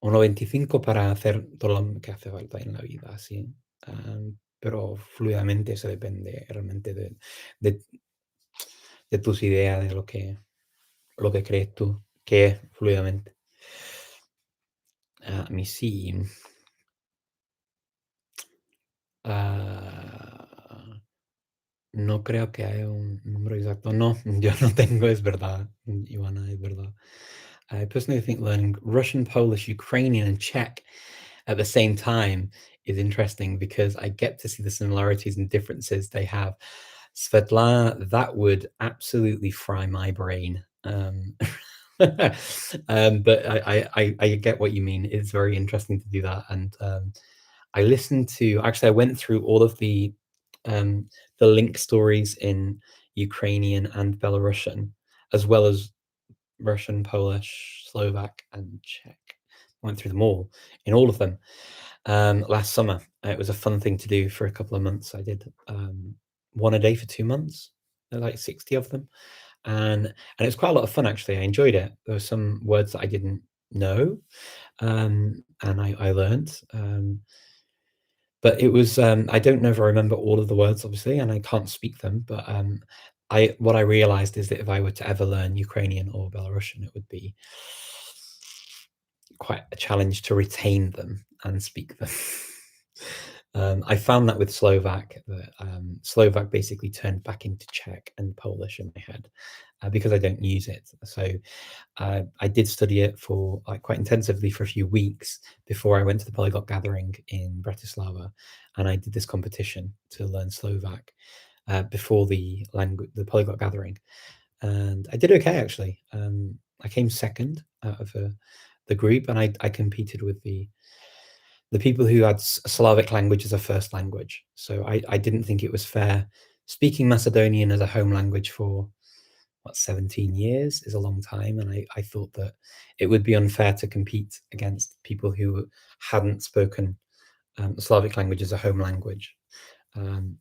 Speaker 1: 1,25 para hacer todo lo que hace falta en la vida, así. Pero fluidamente eso depende realmente de tus ideas, de lo que crees tú que es fluidamente. A mí sí. No creo que haya un número exacto. No, yo no tengo, es verdad, Ivana, es verdad. I personally think learning Russian, Polish, Ukrainian, and Czech at the same time is interesting because I get to see the similarities and differences they have. Svetlana, that would absolutely fry my brain. But I get what you mean. It's very interesting to do that, and I listened to actually, I went through all of um, the link stories in Ukrainian and Belarusian, as well as Russian, Polish, Slovak, and Czech. Went through them all, in all of them, last summer. It was a fun thing to do for a couple of months. I did one a day for 2 months, like 60 of them, and it was quite a lot of fun actually. I enjoyed it. There were some words that I didn't know, and I learned. But it was I don't know if I remember all of the words, obviously, and I can't speak them. But I what I realized is that if I were to ever learn Ukrainian or Belarusian, it would be quite a challenge to retain them and speak them. I found that with Slovak, that Slovak basically turned back into Czech and Polish in my head because I don't use it. So I did study it for like quite intensively for a few weeks before I went to the Polyglot Gathering in Bratislava, and I did this competition to learn Slovak before the Polyglot Gathering, and I did okay actually. I came second out of the group, and I competed with the people who had Slavic language as a first language. So I didn't think it was fair. Speaking Macedonian as a home language for 17 years is a long time, and I thought that it would be unfair to compete against people who hadn't spoken Slavic language as a home language. Um,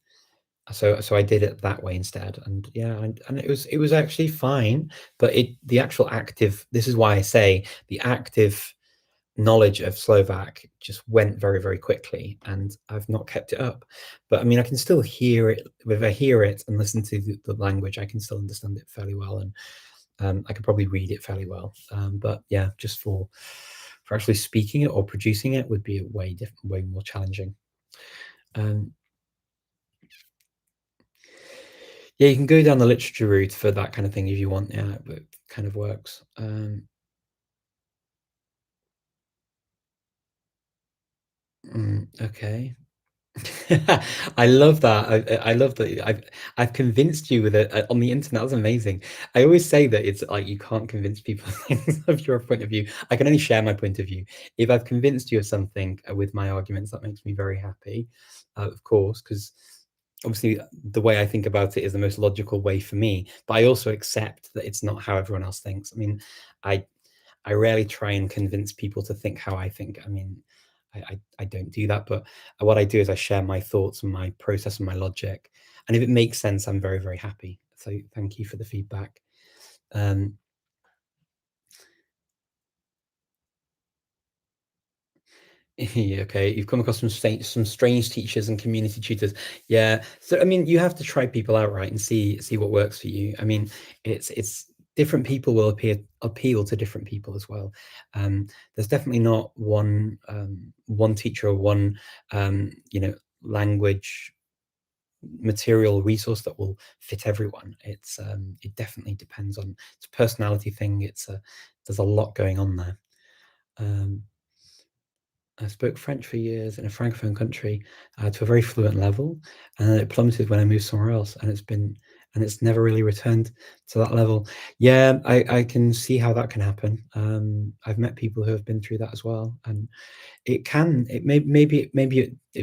Speaker 1: so I did it that way instead, and yeah, and it was actually fine. But the actual active, this is why I say the active knowledge of Slovak just went very, very quickly, and I've not kept it up. But I mean, I can still hear it. If I hear it and listen to the language, I can still understand it fairly well, and I could probably read it fairly well. But yeah, just for actually speaking it or producing it would be a way different, way more challenging. Um, yeah, you can go down the literature route for that kind of thing if you want. Yeah, it kind of works. Okay. I love that. I love that. I've convinced you with it on the internet. That's amazing. I always say that it's like you can't convince people of your point of view. I can only share my point of view. If I've convinced you of something with my arguments, that makes me very happy, of course, because obviously the way I think about it is the most logical way for me. But I also accept that it's not how everyone else thinks. I mean, I I rarely try and convince people to think how I think. I mean, I don't do that, but what I do is I share my thoughts and my process and my logic. And if it makes sense, I'm very, very happy. So thank you for the feedback. Um, yeah, okay, you've come across some strange teachers and community tutors. Yeah, so I mean, you have to try people out, right, and see what works for you. I mean, it's different people will appeal to different people as well. There's definitely not one teacher or one language material resource that will fit everyone. It definitely depends on it's a personality thing. There's a lot going on there. Um, I spoke French for years in a francophone country to a very fluent level, and it plummeted when I moved somewhere else, and it's never really returned to that level. Yeah, I can see how that can happen. I've met people who have been through that as well, and it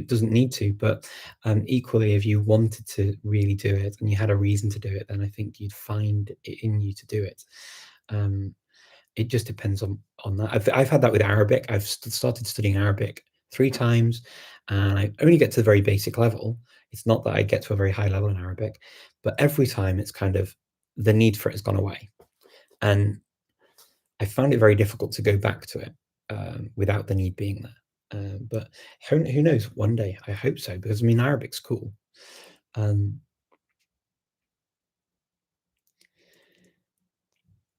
Speaker 1: doesn't need to, but equally, if you wanted to really do it and you had a reason to do it, then I think you'd find it in you to do it. Um, it just depends on that. I've had that with Arabic. I've started studying Arabic 3 times, and I only get to the very basic level. It's not that I get to a very high level in Arabic, but every time it's kind of the need for it has gone away, and I found it very difficult to go back to it without the need being there. But who knows? One day, I hope so, because I mean, Arabic's cool. Um,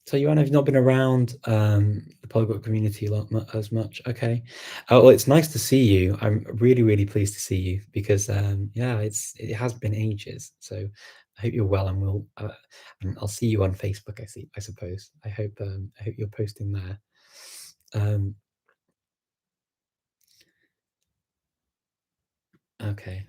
Speaker 1: So you have not been around the polyglot community a lot as much. Okay. Well, it's nice to see you. I'm really, really pleased to see you because yeah, it has been ages. So I hope you're well, and and I'll see you on Facebook. I suppose. I hope you're posting there. Um, okay.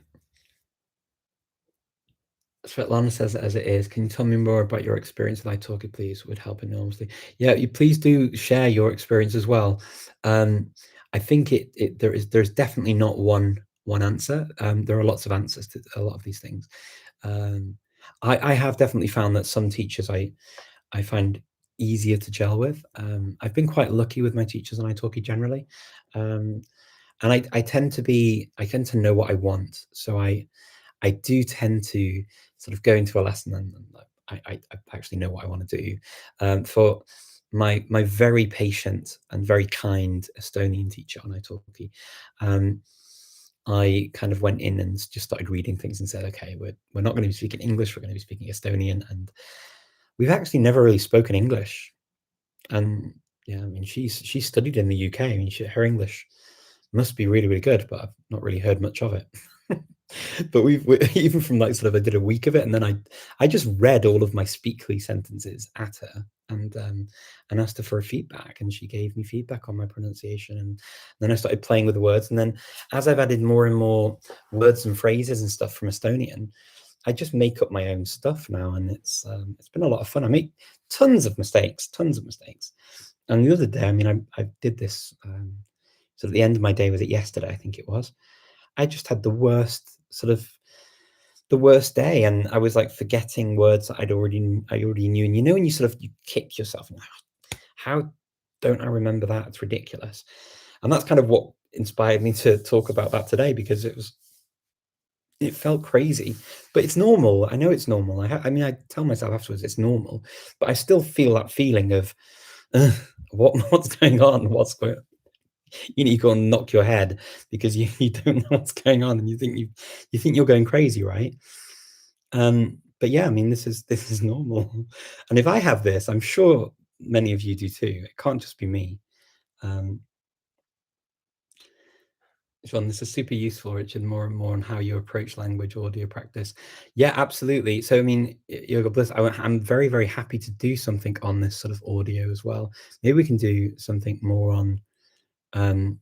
Speaker 1: Svetlana says as it is. Can you tell me more about your experience with italki, please? Would help enormously. Yeah, you please do share your experience as well. Um, I think there's definitely not one answer. There are lots of answers to a lot of these things. Um, I have definitely found that some teachers I find easier to gel with. I've been quite lucky with my teachers on italki generally, um, and I tend to know what I want. So I do tend to sort of go into a lesson and like, I actually know what I want to do. For my very patient and very kind Estonian teacher on italki, I kind of went in and just started reading things and said, okay, we're not going to be speaking English, we're going to be speaking Estonian, and we've actually never really spoken English. And yeah, I mean, she studied in the UK. I mean, her English must be really, really good, but I've not really heard much of it. But even from like sort of I did a week of it, and then I just read all of my speakly sentences at her and asked her for a feedback, and she gave me feedback on my pronunciation, and then I started playing with the words, and then as I've added more and more words and phrases and stuff from Estonian, I just make up my own stuff now, and it's been a lot of fun. I make tons of mistakes, And the other day, I mean, I did this. So at the end of my day, was it yesterday? I think it was. I just had the worst day, and I was like forgetting words that I already knew. And when you sort of you kick yourself, and how don't I remember that? It's ridiculous. And that's kind of what inspired me to talk about that today, because it felt crazy, but it's normal. I know it's normal. I mean, I tell myself afterwards it's normal, but I still feel that feeling of what's going on? What's going on? You go and knock your head because you don't know what's going on, and you think you're going crazy, right? But yeah, I mean, this is normal, and if I have this, I'm sure many of you do too. It can't just be me. Um, John, this is super useful, Richard, more and more on how you approach language audio practice. Yeah, absolutely. So, I mean, Yoga Bliss, I'm very, very happy to do something on this sort of audio as well. Maybe we can do something more on um,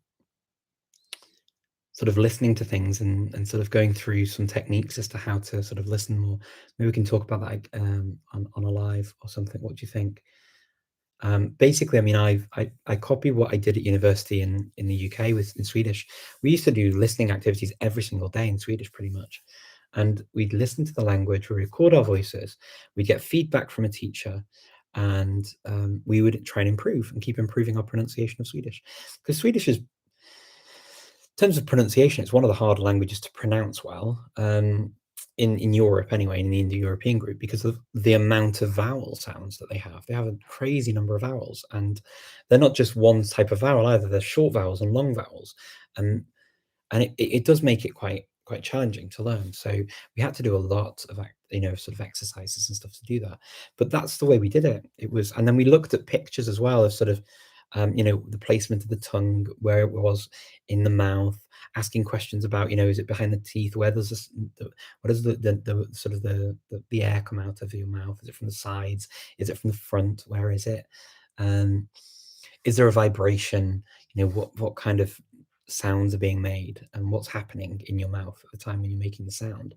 Speaker 1: sort of listening to things and sort of going through some techniques as to how to sort of listen more. Maybe we can talk about that on a live or something. What do you think? Basically, I mean, I copy what I did at university in the UK in Swedish. We used to do listening activities every single day in Swedish, pretty much, and we'd listen to the language, we record our voices, we'd get feedback from a teacher, and we would try and improve and keep improving our pronunciation of Swedish, because Swedish is, in terms of pronunciation, it's one of the harder languages to pronounce well. In Europe anyway, in the Indo-European group, because of the amount of vowel sounds that they have. They have a crazy number of vowels, and they're not just one type of vowel either. They're short vowels and long vowels, and it does make it quite challenging to learn. So we had to do a lot of sort of exercises and stuff to do that. But that's the way we did it. It was, and then we looked at pictures as well of sort of the placement of the tongue, where it was in the mouth, asking questions about, is it behind the teeth? Where does what does the sort of the air come out of your mouth? Is it from the sides? Is it from the front? Where is it? Is there a vibration? What kind of sounds are being made, and what's happening in your mouth at the time when you're making the sound?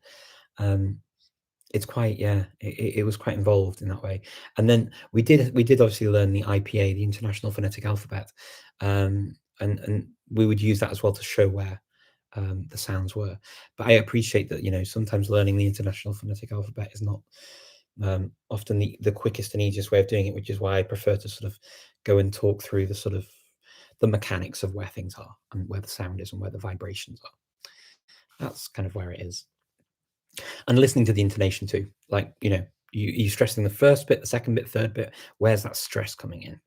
Speaker 1: It's quite, yeah, it was quite involved in that way. And then we did obviously learn the IPA, the International Phonetic Alphabet, and we would use that as well to show where the sounds were. But I appreciate that sometimes learning the International Phonetic Alphabet is not often the quickest and easiest way of doing it, which is why I prefer to sort of go and talk through the sort of the mechanics of where things are and where the sound is and where the vibrations are. That's kind of where it is. And listening to the intonation too, like you stressing the first bit, the second bit, third bit, where's that stress coming in?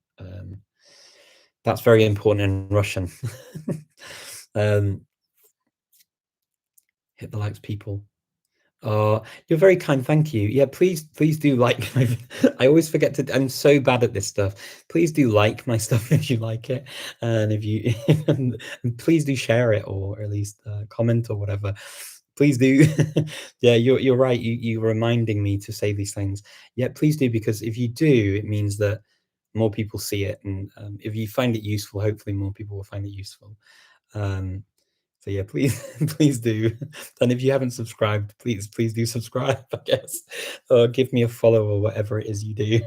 Speaker 1: That's very important in Russian. Hit the likes, people. Oh, you're very kind, thank you. Yeah, please do like I always forget to, I'm so bad at this stuff. Please do like my stuff if you like it, and if you and please do share it, or at least comment or whatever. Please do. Yeah, you're right. You're reminding me to say these things. Yeah, please do, because if you do, it means that more people see it, and if you find it useful, hopefully more people will find it useful. So yeah, please please do. And if you haven't subscribed, please do subscribe, I guess, or give me a follow or whatever it is you do.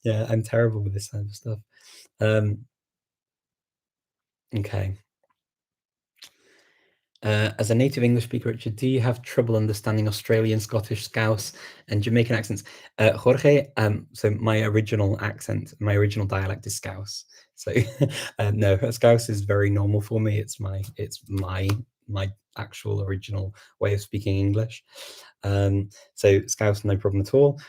Speaker 1: Yeah, I'm terrible with this kind of stuff. Um, Okay. As a native English speaker, Richard, do you have trouble understanding Australian, Scottish, Scouse, and Jamaican accents? Jorge, so my original accent, my original dialect is Scouse. So no, Scouse is very normal for me. It's my actual original way of speaking English. So Scouse, no problem at all.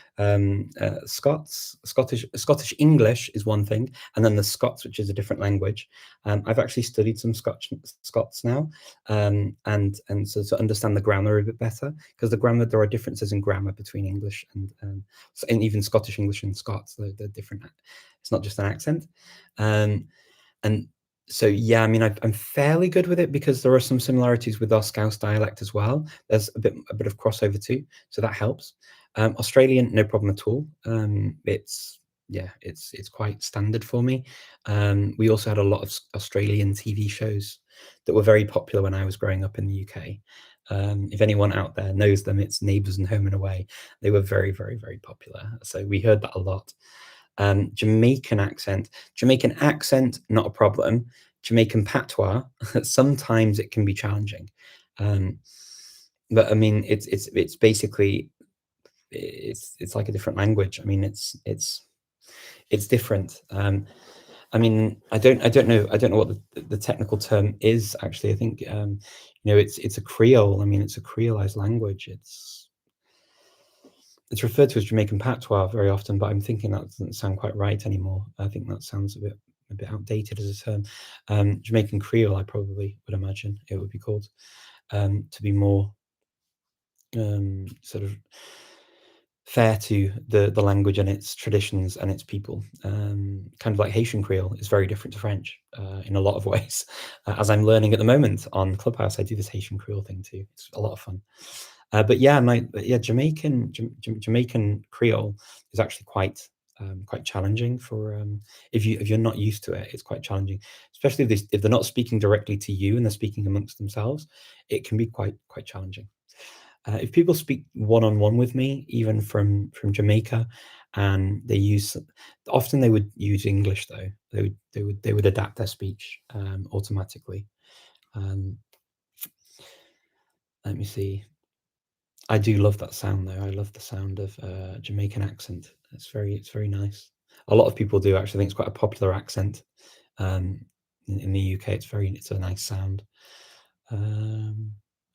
Speaker 1: Scottish English is one thing, and then the Scots, which is a different language. I've actually studied some Scots now, and so to understand the grammar a bit better, because there are differences in grammar between English and even Scottish English and Scots. They're different. It's not just an accent, and so yeah, I mean, I'm fairly good with it because there are some similarities with our Scouse dialect as well. There's a bit of crossover too, so that helps. Australian, no problem at all. It's quite standard for me. We also had a lot of Australian TV shows that were very popular when I was growing up in the UK. If anyone out there knows them, it's Neighbours and Home and Away. They were very, very, very popular. So we heard that a lot. Jamaican accent, not a problem. Jamaican patois, sometimes it can be challenging. But I mean, it's basically, it's like a different language. I mean, it's different. I mean, I don't know what the technical term is actually. I think it's a Creole. I mean, it's a Creolized language. It's referred to as Jamaican patois very often, but I'm thinking that doesn't sound quite right anymore. I think that sounds a bit outdated as a term. Jamaican Creole, I probably would imagine it would be called, to be more sort of fair to the language and its traditions and its people. Kind of like Haitian Creole is very different to French in a lot of ways. As I'm learning at the moment on Clubhouse, I do this Haitian Creole thing too. It's a lot of fun. But yeah, Jamaican Creole is actually quite challenging for if you're not used to it. It's quite challenging, especially if they're not speaking directly to you and they're speaking amongst themselves. It can be quite challenging. If people speak one-on-one with me, even from Jamaica, and often they would use English though. They would adapt their speech automatically. Let me see. I do love that sound though. I love the sound of Jamaican accent. It's very nice. A lot of people do actually. I think it's quite a popular accent in the UK. It's a nice sound.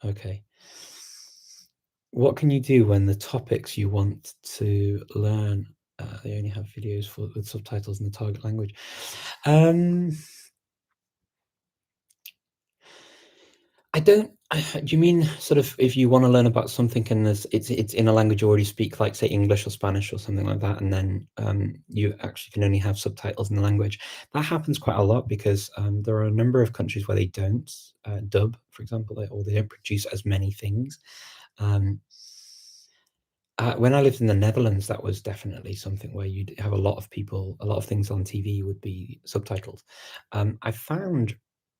Speaker 1: Okay. What can you do when the topics you want to learn they only have videos with subtitles in the target language? I don't. Do you mean sort of if you want to learn about something and it's in a language you already speak, like say English or Spanish or something like that, and then you actually can only have subtitles in the language? That happens quite a lot because there are a number of countries where they don't dub, for example, or they don't produce as many things. When I lived in the Netherlands, that was definitely something where you'd have a lot of things on TV would be subtitled. I found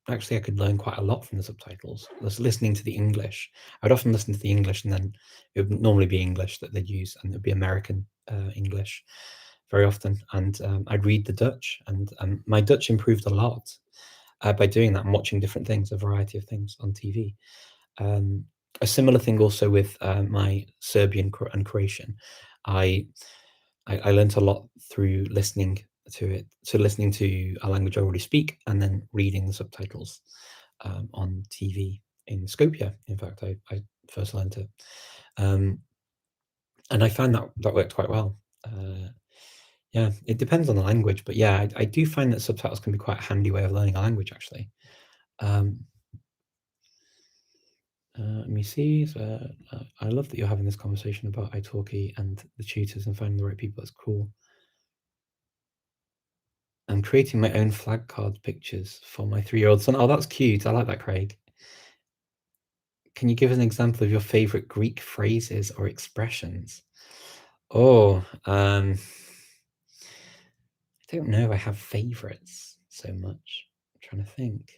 Speaker 1: actually I could learn quite a lot from the subtitles. Just listening to the English, I'd often listen to the English, and then it would normally be English that they'd use, and it'd be American English very often. And I'd read the Dutch, and my Dutch improved a lot by doing that and watching different things, a variety of things on TV. A similar thing also with my Serbian and Croatian. I learned a lot through listening to it, so listening to a language I already speak and then reading the subtitles on TV in Skopje. In fact, I first learned it, and I found that worked quite well. Yeah, it depends on the language, but yeah, I do find that subtitles can be quite a handy way of learning a language, actually. Let me see. So, I love that you're having this conversation about italki and the tutors and finding the right people. That's cool. I'm creating my own flag card pictures for my 3-year-old son. Oh, that's cute. I like that, Craig. Can you give an example of your favorite Greek phrases or expressions? Oh, I don't know if I have favorites so much. I'm trying to think.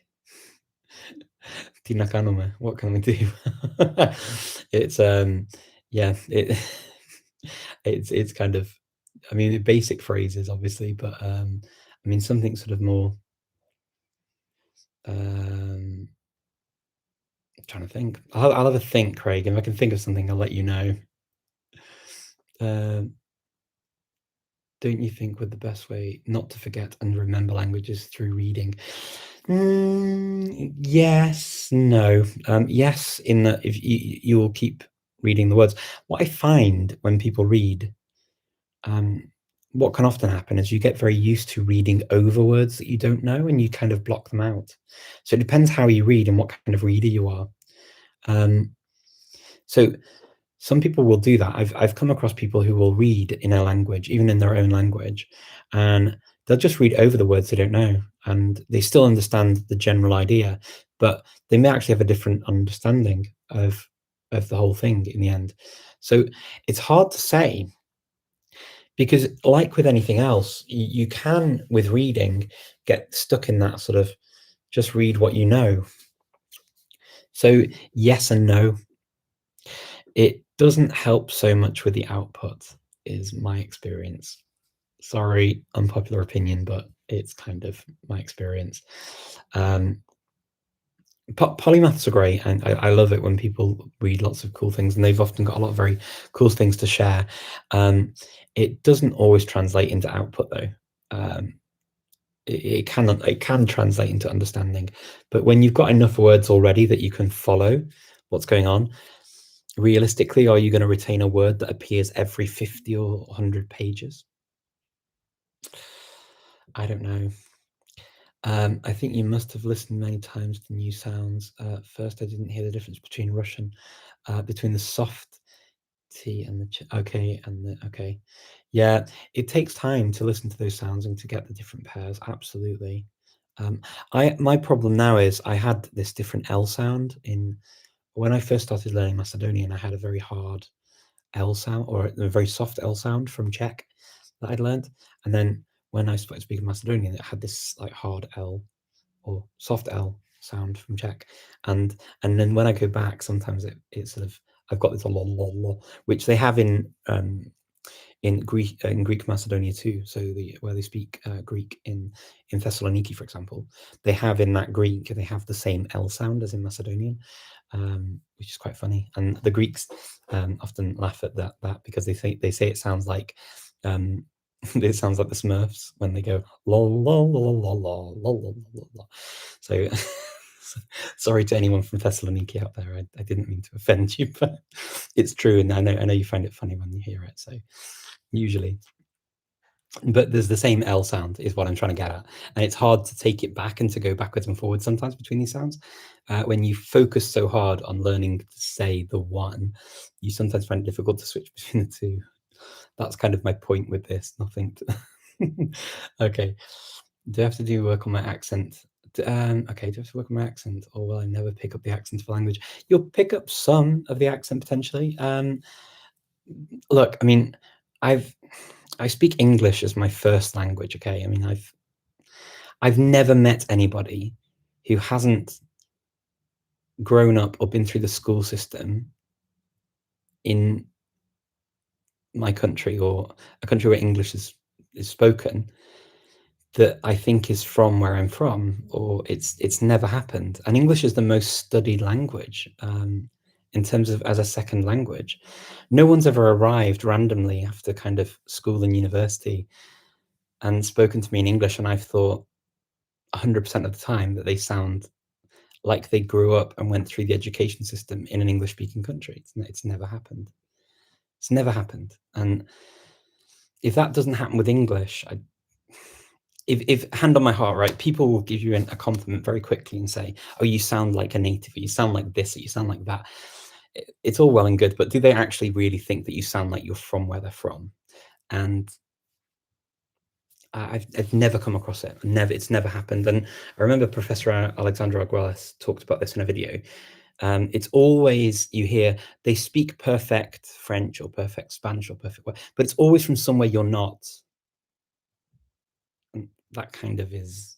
Speaker 1: Tinakanome, what can we do? It's yeah, it's kind of, I mean, the basic phrases obviously, but I mean something sort of more I'm trying to think. I'll have a think, Craig. If I can think of something, I'll let you know. Don't you think the best way not to forget and remember languages through reading? Yes, no. Yes, in that if you will keep reading the words. What I find when people read, what can often happen is you get very used to reading over words that you don't know, and you kind of block them out. So it depends how you read and what kind of reader you are. So some people will do that. I've come across people who will read in a language, even in their own language, and they'll just read over the words they don't know, and they still understand the general idea, but they may actually have a different understanding of the whole thing in the end. So it's hard to say, because like with anything else, you can, with reading, get stuck in that sort of just read what you know. So yes and no. It doesn't help so much with the output, is my experience. Sorry, unpopular opinion, but it's kind of my experience. Polymaths are great, and I love it when people read lots of cool things, and they've often got a lot of very cool things to share. It doesn't always translate into output, though. It can translate into understanding, but when you've got enough words already that you can follow what's going on, realistically, are you going to retain a word that appears every 50 or 100 pages? I don't know. I think you must have listened many times to new sounds. First, I didn't hear the difference between Russian, between the soft T and the okay and the okay. Yeah, it takes time to listen to those sounds and to get the different pairs. Absolutely. My problem now is I had this different L sound in when I first started learning Macedonian. I had a very hard L sound, or a very soft L sound from Czech that I'd learned, and then when I started speaking Macedonian, it had this like hard L or soft L sound from Czech, and then when I go back, sometimes it sort of I've got this lol, which they have in Greek Macedonia too. So where they speak Greek in Thessaloniki, for example, they have in that Greek they have the same L sound as in Macedonian, which is quite funny. And the Greeks often laugh at that because they say it sounds like it sounds like the Smurfs when they go lol lol lol lol lol lol lol lol. So sorry to anyone from Thessaloniki out there. I didn't mean to offend you, but it's true, and I know you find it funny when you hear it. So usually, but there's the same L sound is what I'm trying to get at, and it's hard to take it back and to go backwards and forwards sometimes between these sounds. When you focus so hard on learning to say the one, you sometimes find it difficult to switch between the two. That's kind of my point with this. Nothing. Okay. Do I have to do work on my accent? Okay, do I have to work on my accent, or will I never pick up the accent of language? You'll pick up some of the accent potentially. Look, I mean, I speak English as my first language. Okay, I mean, I've never met anybody who hasn't grown up or been through the school system in my country or a country where English is spoken that I think is from where I'm from, or it's never happened. And English is the most studied language in terms of as a second language. No one's ever arrived randomly after kind of school and university and spoken to me in English, and I've thought 100% of the time that they sound like they grew up and went through the education system in an English-speaking country. It's never happened. It's never happened. And if that doesn't happen with English, if hand on my heart, right, people will give you a compliment very quickly and say, "Oh, you sound like a native. Or you sound like this. Or you sound like that." It's all well and good, but do they actually really think that you sound like you're from where they're from? And I've never come across it. It's never happened. And I remember Professor Alexandra Arguelles talked about this in a video. It's always you hear they speak perfect French or perfect Spanish or perfect, but it's always from somewhere you're not. And that kind of is.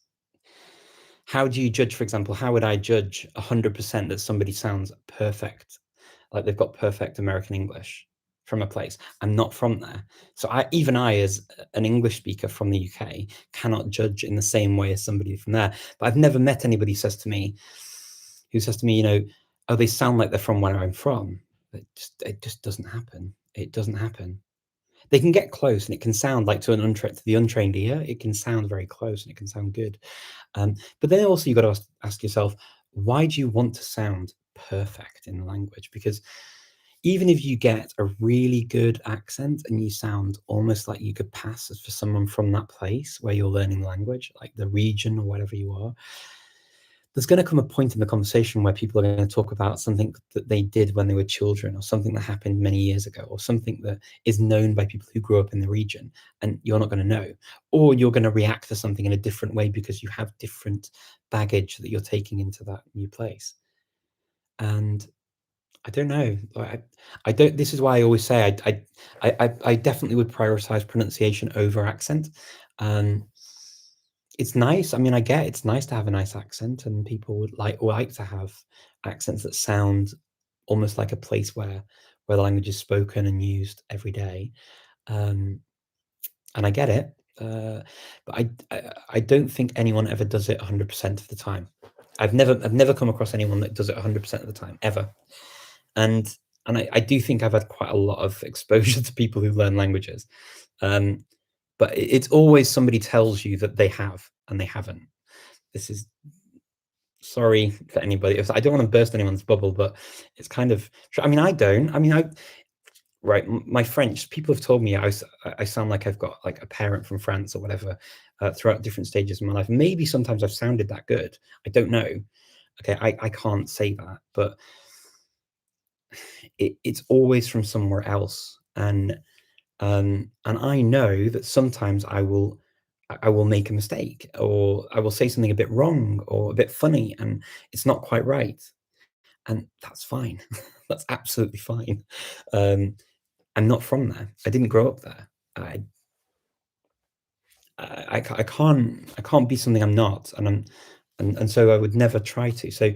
Speaker 1: How do you judge, for example, how would I judge 100% that somebody sounds perfect, like they've got perfect American English? from a place. I'm not from there. So even I, as an English speaker from the UK, cannot judge in the same way as somebody from there. But I've never met anybody who says to me, you know, oh, they sound like they're from where I'm from. It just doesn't happen. It doesn't happen. They can get close, and it can sound like to the untrained ear, it can sound very close and it can sound good. But then also you've got to ask yourself, why do you want to sound perfect in the language? Because even if you get a really good accent and you sound almost like you could pass as for someone from that place where you're learning language, like the region or whatever you are, there's going to come a point in the conversation where people are going to talk about something that they did when they were children, or something that happened many years ago, or something that is known by people who grew up in the region, and you're not going to know, or you're going to react to something in a different way because you have different baggage that you're taking into that new place. And I don't know. I don't. This is why I always say I definitely would prioritize pronunciation over accent. It's nice. I mean, I get it's nice to have a nice accent, and people would like to have accents that sound almost like a place where the language is spoken and used every day. And I get it, but I don't think anyone ever does it 100% of the time. I've never come across anyone that does it 100% of the time ever. And I do think I've had quite a lot of exposure to people who learn languages. But it's always somebody tells you that they have, and they haven't. This is, sorry for anybody. I don't want to burst anyone's bubble, but it's kind of, I mean, right, my French, people have told me I sound like I've got like a parent from France or whatever throughout different stages of my life. Maybe sometimes I've sounded that good. I don't know. Okay, I can't say that, but it's always from somewhere else. And I know that sometimes I will make a mistake, or I will say something a bit wrong or a bit funny, and it's not quite right. And that's fine. That's absolutely fine. I'm not from there. I didn't grow up there. I can't be something I'm not, and so I would never try to. So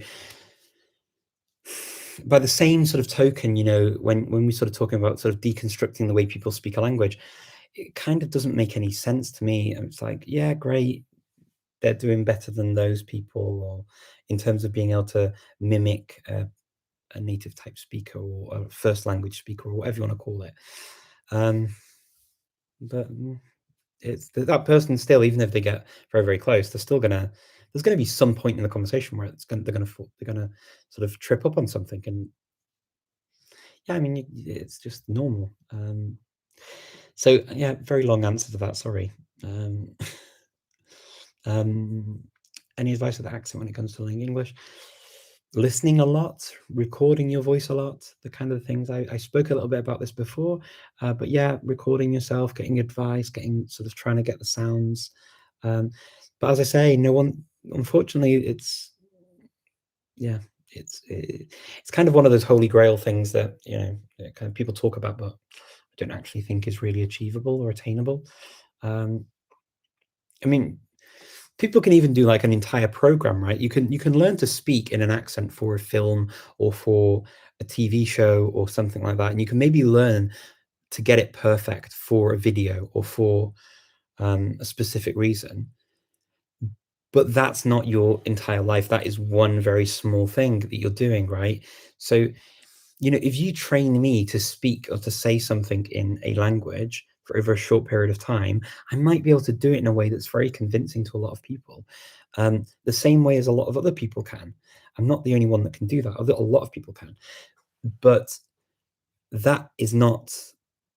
Speaker 1: by the same sort of token, you know, when we're sort of talking about sort of deconstructing the way people speak a language, it kind of doesn't make any sense to me. And it's like, yeah, great, they're doing better than those people, or in terms of being able to mimic a native type speaker or a first language speaker or whatever you want to call it. But it's that person still, even if they get very, very close, there's going to be some point in the conversation where they're going to sort of trip up on something. And yeah, I mean, it's just normal. So yeah, very long answer to that. Sorry. Any advice with the accent when it comes to learning English? Listening a lot, recording your voice a lot, the kind of things. I spoke a little bit about this before, but yeah, recording yourself, getting advice, sort of trying to get the sounds. But as I say, no one, unfortunately, it's kind of one of those holy grail things that, you know, kind of people talk about, but I don't actually think is really achievable or attainable. I mean, people can even do like an entire program, right? You can learn to speak in an accent for a film or for a TV show or something like that, and you can maybe learn to get it perfect for a video or for a specific reason. But that's not your entire life. That is one very small thing that you're doing, right? So, you know, if you train me to speak or to say something in a language for over a short period of time, I might be able to do it in a way that's very convincing to a lot of people. The same way as a lot of other people can. I'm not the only one that can do that. A lot of people can. But that is not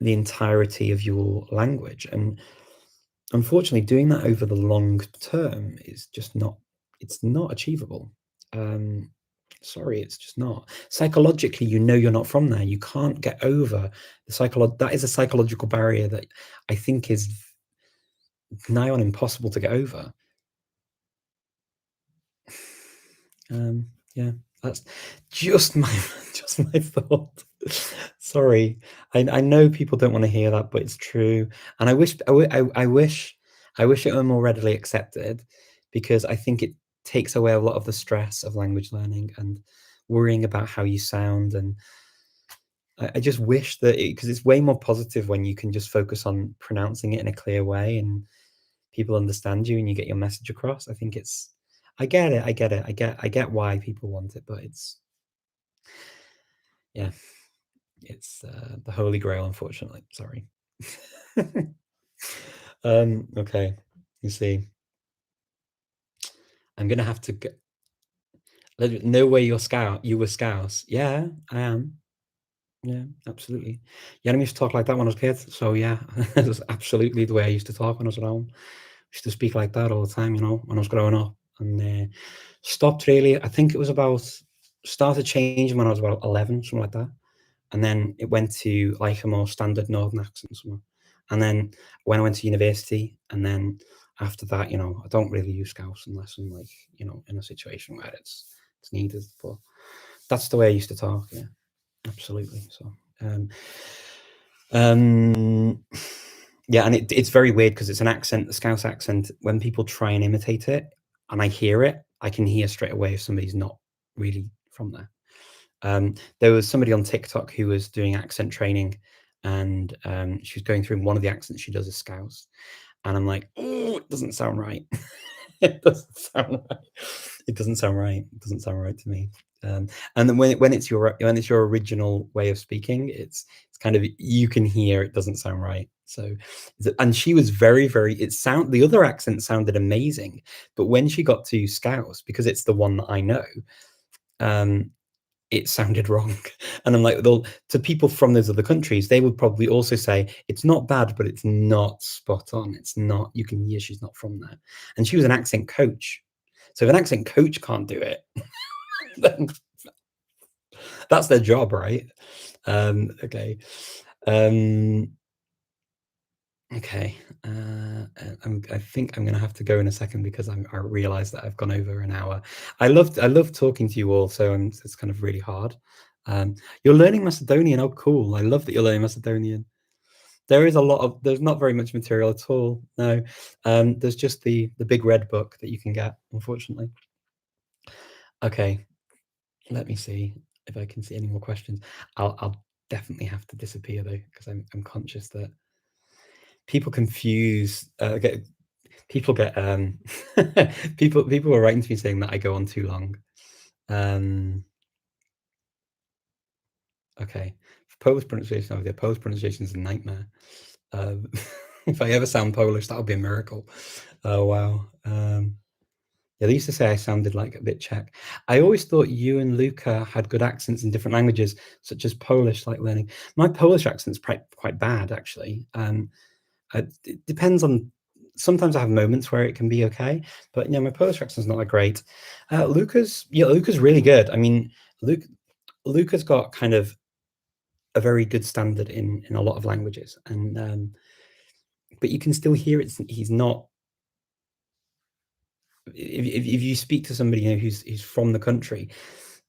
Speaker 1: the entirety of your language. And unfortunately, doing that over the long term is just not, it's not achievable. Sorry, it's just not. Psychologically, you know you're not from there. You can't get over the that is a psychological barrier that I think is nigh on impossible to get over. Yeah, that's just my thought. Sorry, I know people don't want to hear that, but it's true, and I wish it were more readily accepted, because I think it takes away a lot of the stress of language learning and worrying about how you sound. And I just wish that because it's way more positive when you can just focus on pronouncing it in a clear way and people understand you and you get your message across. I think it's, I get it. I get why people want it, but it's, yeah, it's the holy grail, unfortunately. Sorry. Okay, you see, I'm gonna have to go. No way you're Scout. You were Scouse. Yeah, I am. Yeah, absolutely. Yeah, I used to talk like that when I was a kid. So yeah, that's absolutely the way I used to talk when I was at home. I used to speak like that all the time, when I was growing up. And stopped really. I think it was about, started changing when I was about 11, something like that. And then it went to like a more standard Northern accent somewhere. And then when I went to university, and then after that, I don't really use Scouse unless I'm like, in a situation where it's needed. But that's the way I used to talk. Yeah, absolutely. So, yeah, and it's very weird because it's an accent, the Scouse accent. When people try and imitate it, and I hear it, I can hear straight away if somebody's not really from there. There was somebody on TikTok who was doing accent training, and she was going through one of the accents she does is Scouse, and I'm like, oh, it doesn't sound right. It doesn't sound right. It doesn't sound right. It doesn't sound right to me. And then when it's your original way of speaking, it's kind of, you can hear it doesn't sound right. So, and she was very, very. The other accent sounded amazing, but when she got to Scouse, because it's the one that I know, it sounded wrong. And I'm like, well, to people from those other countries, they would probably also say it's not bad, but it's not spot on. It's not, you can hear she's not from there. And she was an accent coach. So if an accent coach can't do it, then that's their job, right? Okay. Okay. I think I'm going to have to go in a second because I realize that I've gone over an hour. I love talking to you all, so it's kind of really hard. You're learning Macedonian. Oh, cool. I love that you're learning Macedonian. There's not very much material at all. No. There's just the big red book that you can get, unfortunately. Okay. Let me see if I can see any more questions. I'll definitely have to disappear though, because I'm conscious that people confuse people get people were writing to me saying that I go on too long. Okay, Polish pronunciation over there. Polish pronunciation is a nightmare. If I ever sound Polish, that would be a miracle. Oh wow. Yeah, they used to say I sounded like a bit Czech. I always thought you and Luca had good accents in different languages, such as Polish, like learning. My Polish accent's quite bad, actually. It depends on. Sometimes I have moments where it can be okay, but my Polish accent's not that great. Luca's really good. I mean, Luca's got kind of a very good standard in a lot of languages, and but you can still hear it. He's not. If you speak to somebody who's from the country,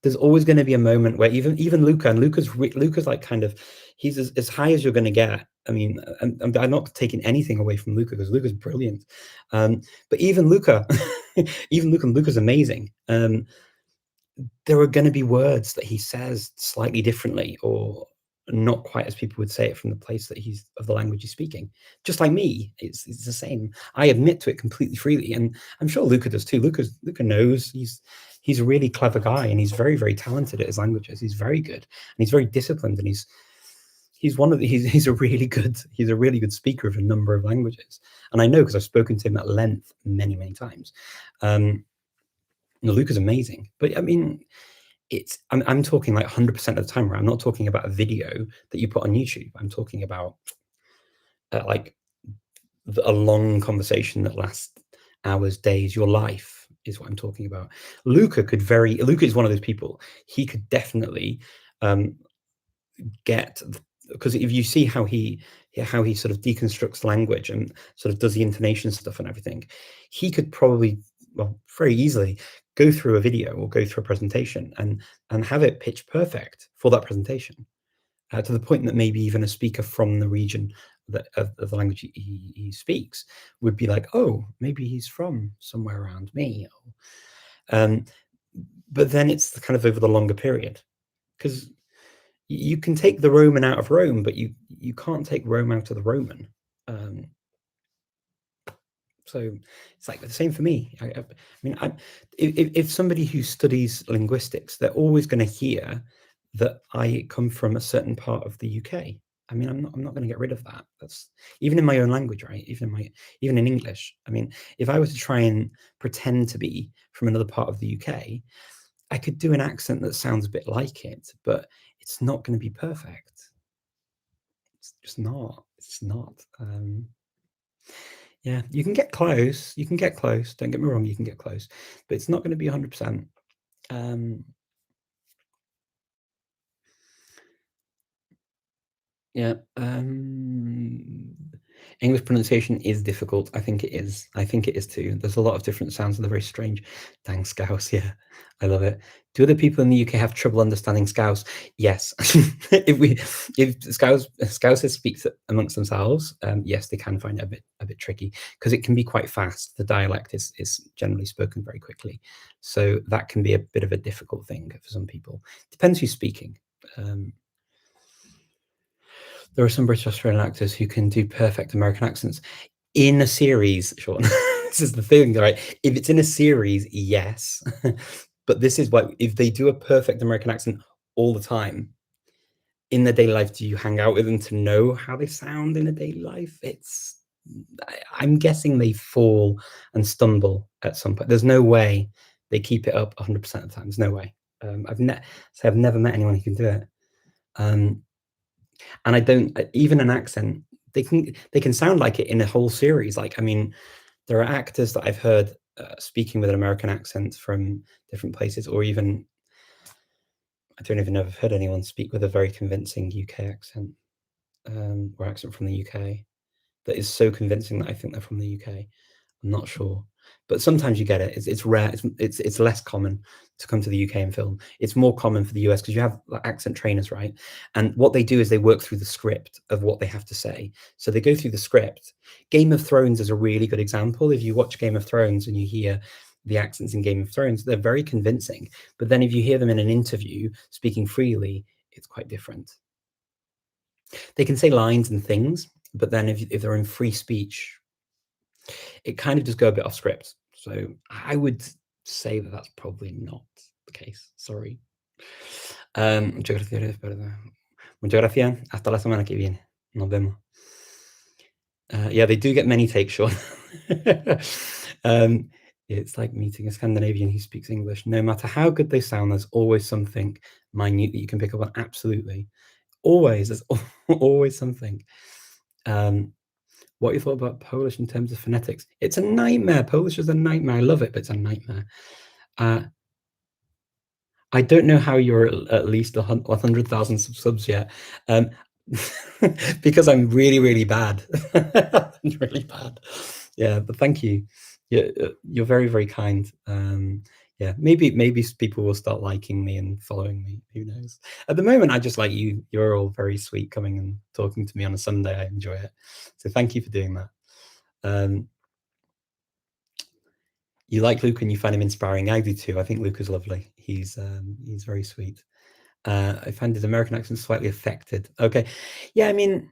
Speaker 1: there's always going to be a moment where even Luca, and Luca's like kind of, he's as high as you're going to get. I mean, I'm not taking anything away from Luca because Luca's brilliant, but even Luca, Luca's amazing. There are going to be words that he says slightly differently or not quite as people would say it from the place that he's of the language he's speaking. Just like me, it's the same. I admit to it completely freely, and I'm sure Luca does too. Luca knows he's a really clever guy, and he's very, very talented at his languages. He's very good, and he's very disciplined, and he's a really good speaker of a number of languages. And I know because I've spoken to him at length many, many times. Luca's amazing, but I mean, I'm talking like 100% of the time, where I'm not talking about a video that you put on YouTube. I'm talking about like a long conversation that lasts hours, days, your life is what I'm talking about. Luca is one of those people. He could definitely get, because if you see how he sort of deconstructs language and sort of does the intonation stuff and everything, he could probably, well, very easily go through a video or go through a presentation and have it pitch perfect for that presentation, to the point that maybe even a speaker from the region of the language he speaks would be like, oh, maybe he's from somewhere around me. But then it's kind of over the longer period, because You can take the Roman out of Rome, but you can't take Rome out of the Roman. So it's like the same for me. I mean, if somebody who studies linguistics, they're always going to hear that I come from a certain part of the UK. I mean, I'm not going to get rid of that. That's even in my own language, right? Even in English. I mean, if I was to try and pretend to be from another part of the UK, I could do an accent that sounds a bit like it, but it's not going to be perfect. It's just not. It's not. Yeah, you can get close. You can get close. Don't get me wrong, you can get close, but it's not going to be 100%. Yeah. English pronunciation is difficult. I think it is. I think it is too. There's a lot of different sounds that are very strange. Dang Scouse, yeah, I love it. Do other people in the UK have trouble understanding Scouse? Yes. if Scousers speak amongst themselves, yes, they can find it a bit tricky because it can be quite fast. The dialect is generally spoken very quickly, so that can be a bit of a difficult thing for some people. Depends who's speaking. There are some British Australian actors who can do perfect American accents in a series, Sean. This is the thing, right? If it's in a series, yes. But this is what, if they do a perfect American accent all the time, in their daily life, do you hang out with them to know how they sound in a daily life? I'm guessing they fall and stumble at some point. There's no way they keep it up 100% of the time. There's no way. I've never met anyone who can do it. And I don't, even an accent, they can sound like it in a whole series. Like, I mean, there are actors that I've heard speaking with an American accent from different places, or even, I don't even know if I've heard anyone speak with a very convincing UK accent, or accent from the UK that is so convincing that I think they're from the UK. I'm not sure, but sometimes you get it. It's rare. It's less common to come to the UK and film. It's more common for the US because you have like, accent trainers, right? And what they do is they work through the script of what they have to say. So they go through the script. Game of Thrones is a really good example. If you watch Game of Thrones and you hear the accents in Game of Thrones, they're very convincing. But then if you hear them in an interview speaking freely, it's quite different. They can say lines and things, but then if they're in free speech, it kind of does go a bit off script. So I would say that that's probably not the case. Sorry. Muchas gracias, perdón. Muchas gracias. Hasta la semana que viene. Nos vemos. Yeah, they do get many takes, Sean. It's like meeting a Scandinavian who speaks English. No matter how good they sound, there's always something minute that you can pick up on. Absolutely. Always. There's always something. What you thought about Polish in terms of phonetics? It's a nightmare. Polish is a nightmare. I love it, but it's a nightmare. I don't know how you're at least 100,000 subs yet, because I'm really, really bad. Really bad. Yeah, but thank you. Yeah, you're very, very kind. Yeah, maybe people will start liking me and following me. Who knows? At the moment, I just like you. You're all very sweet, coming and talking to me on a Sunday. I enjoy it. So thank you for doing that. You like Luke and you find him inspiring. I do too. I think Luke is lovely. He's very sweet. I find his American accent slightly affected. Okay, yeah. I mean,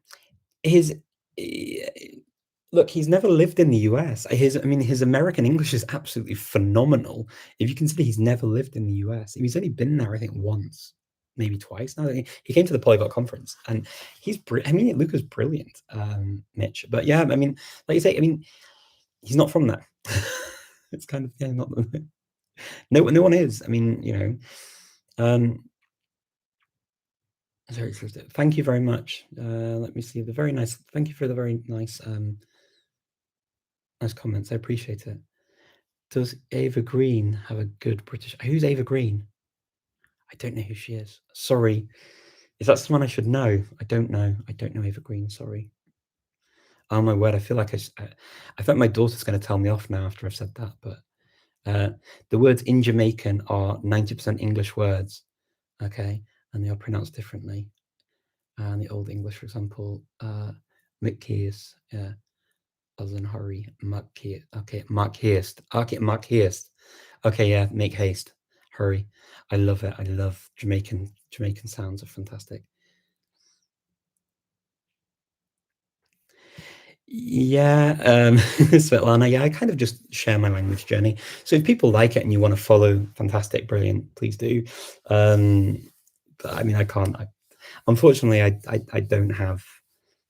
Speaker 1: look, he's never lived in the US. His American English is absolutely phenomenal. If you consider he's never lived in the US, he's only been there, I think, once, maybe twice. Now he came to the Polyglot conference, and Luke is brilliant, Mitch. But yeah, I mean, like you say, I mean, he's not from there. It's kind of, yeah, not no one is. I mean, you know. Sorry, thank you very much. Let me see. Thank you for the very nice nice comments. I appreciate it. Does Ava Green have a good British? Who's Ava Green? I don't know who she is. Sorry. Is that someone I should know? I don't know. I don't know Ava Green. Sorry. Oh my word! I feel like I thought my daughter's going to tell me off now after I've said that. But the words in Jamaican are 90% English words. Okay, and they are pronounced differently. And the Old English, for example, McKees, yeah, as in hurry, McKees. Okay, make haste. Okay, make haste. Okay, yeah, make haste, hurry. I love it. I love Jamaican Jamaican sounds are fantastic. Yeah, Svetlana, yeah, I kind of just share my language journey. So if people like it and you want to follow, fantastic, brilliant, please do. But I mean, I can't. Unfortunately, I don't have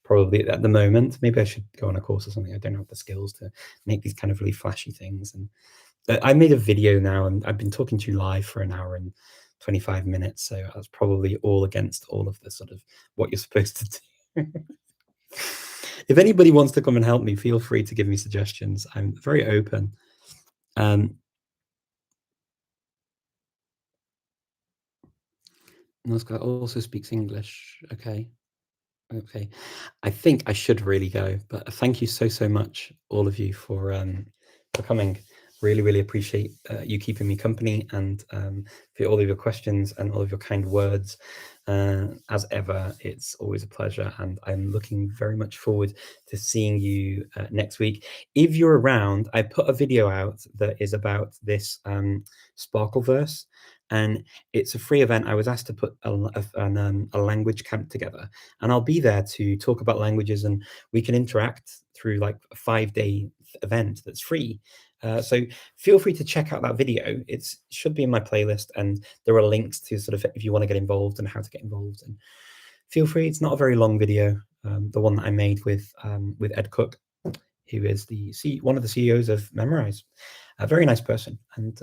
Speaker 1: probably at the moment. Maybe I should go on a course or something. I don't have the skills to make these kind of really flashy things. And I made a video now, and I've been talking to you live for an hour and 25 minutes. So that's probably all against all of the sort of what you're supposed to do. If anybody wants to come and help me, feel free to give me suggestions. I'm very open. Moscow also speaks English. Okay. Okay. I think I should really go, but thank you so much, all of you, for coming. Really, really appreciate you keeping me company, and for all of your questions and all of your kind words. As ever, it's always a pleasure, and I'm looking very much forward to seeing you next week. If you're around, I put a video out that is about this Sparkle verse, and it's a free event. I was asked to put a language camp together, and I'll be there to talk about languages, and we can interact through like a 5-day event that's free. So feel free to check out that video. It should be in my playlist, and there are links to sort of if you want to get involved and how to get involved. And feel free. It's not a very long video. The one that I made with Ed Cook, who is one of the CEOs of Memrise, a very nice person, and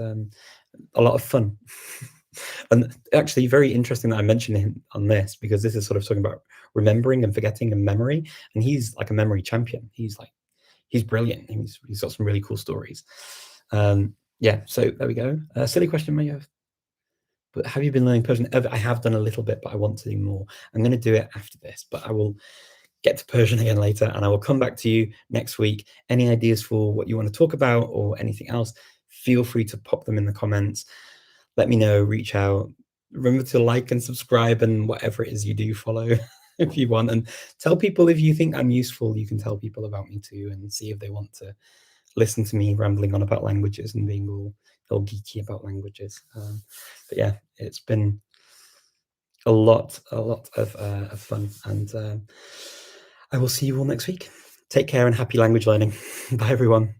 Speaker 1: a lot of fun. And actually very interesting that I mentioned him on this, because this is sort of talking about remembering and forgetting and memory, and he's like a memory champion. He's brilliant. He's got some really cool stories. Yeah, so there we go. Silly question, may have. But have you been learning Persian? I have done a little bit, but I want to do more. I'm going to do it after this, but I will get to Persian again later, and I will come back to you next week. Any ideas for what you want to talk about or anything else, feel free to pop them in the comments. Let me know, reach out. Remember to like and subscribe and whatever it is you do, follow if you want. And tell people if you think I'm useful. You can tell people about me too, and see if they want to listen to me rambling on about languages and being all geeky about languages. But yeah, it's been a lot of fun, and I will see you all next week. Take care and happy language learning. Bye, everyone.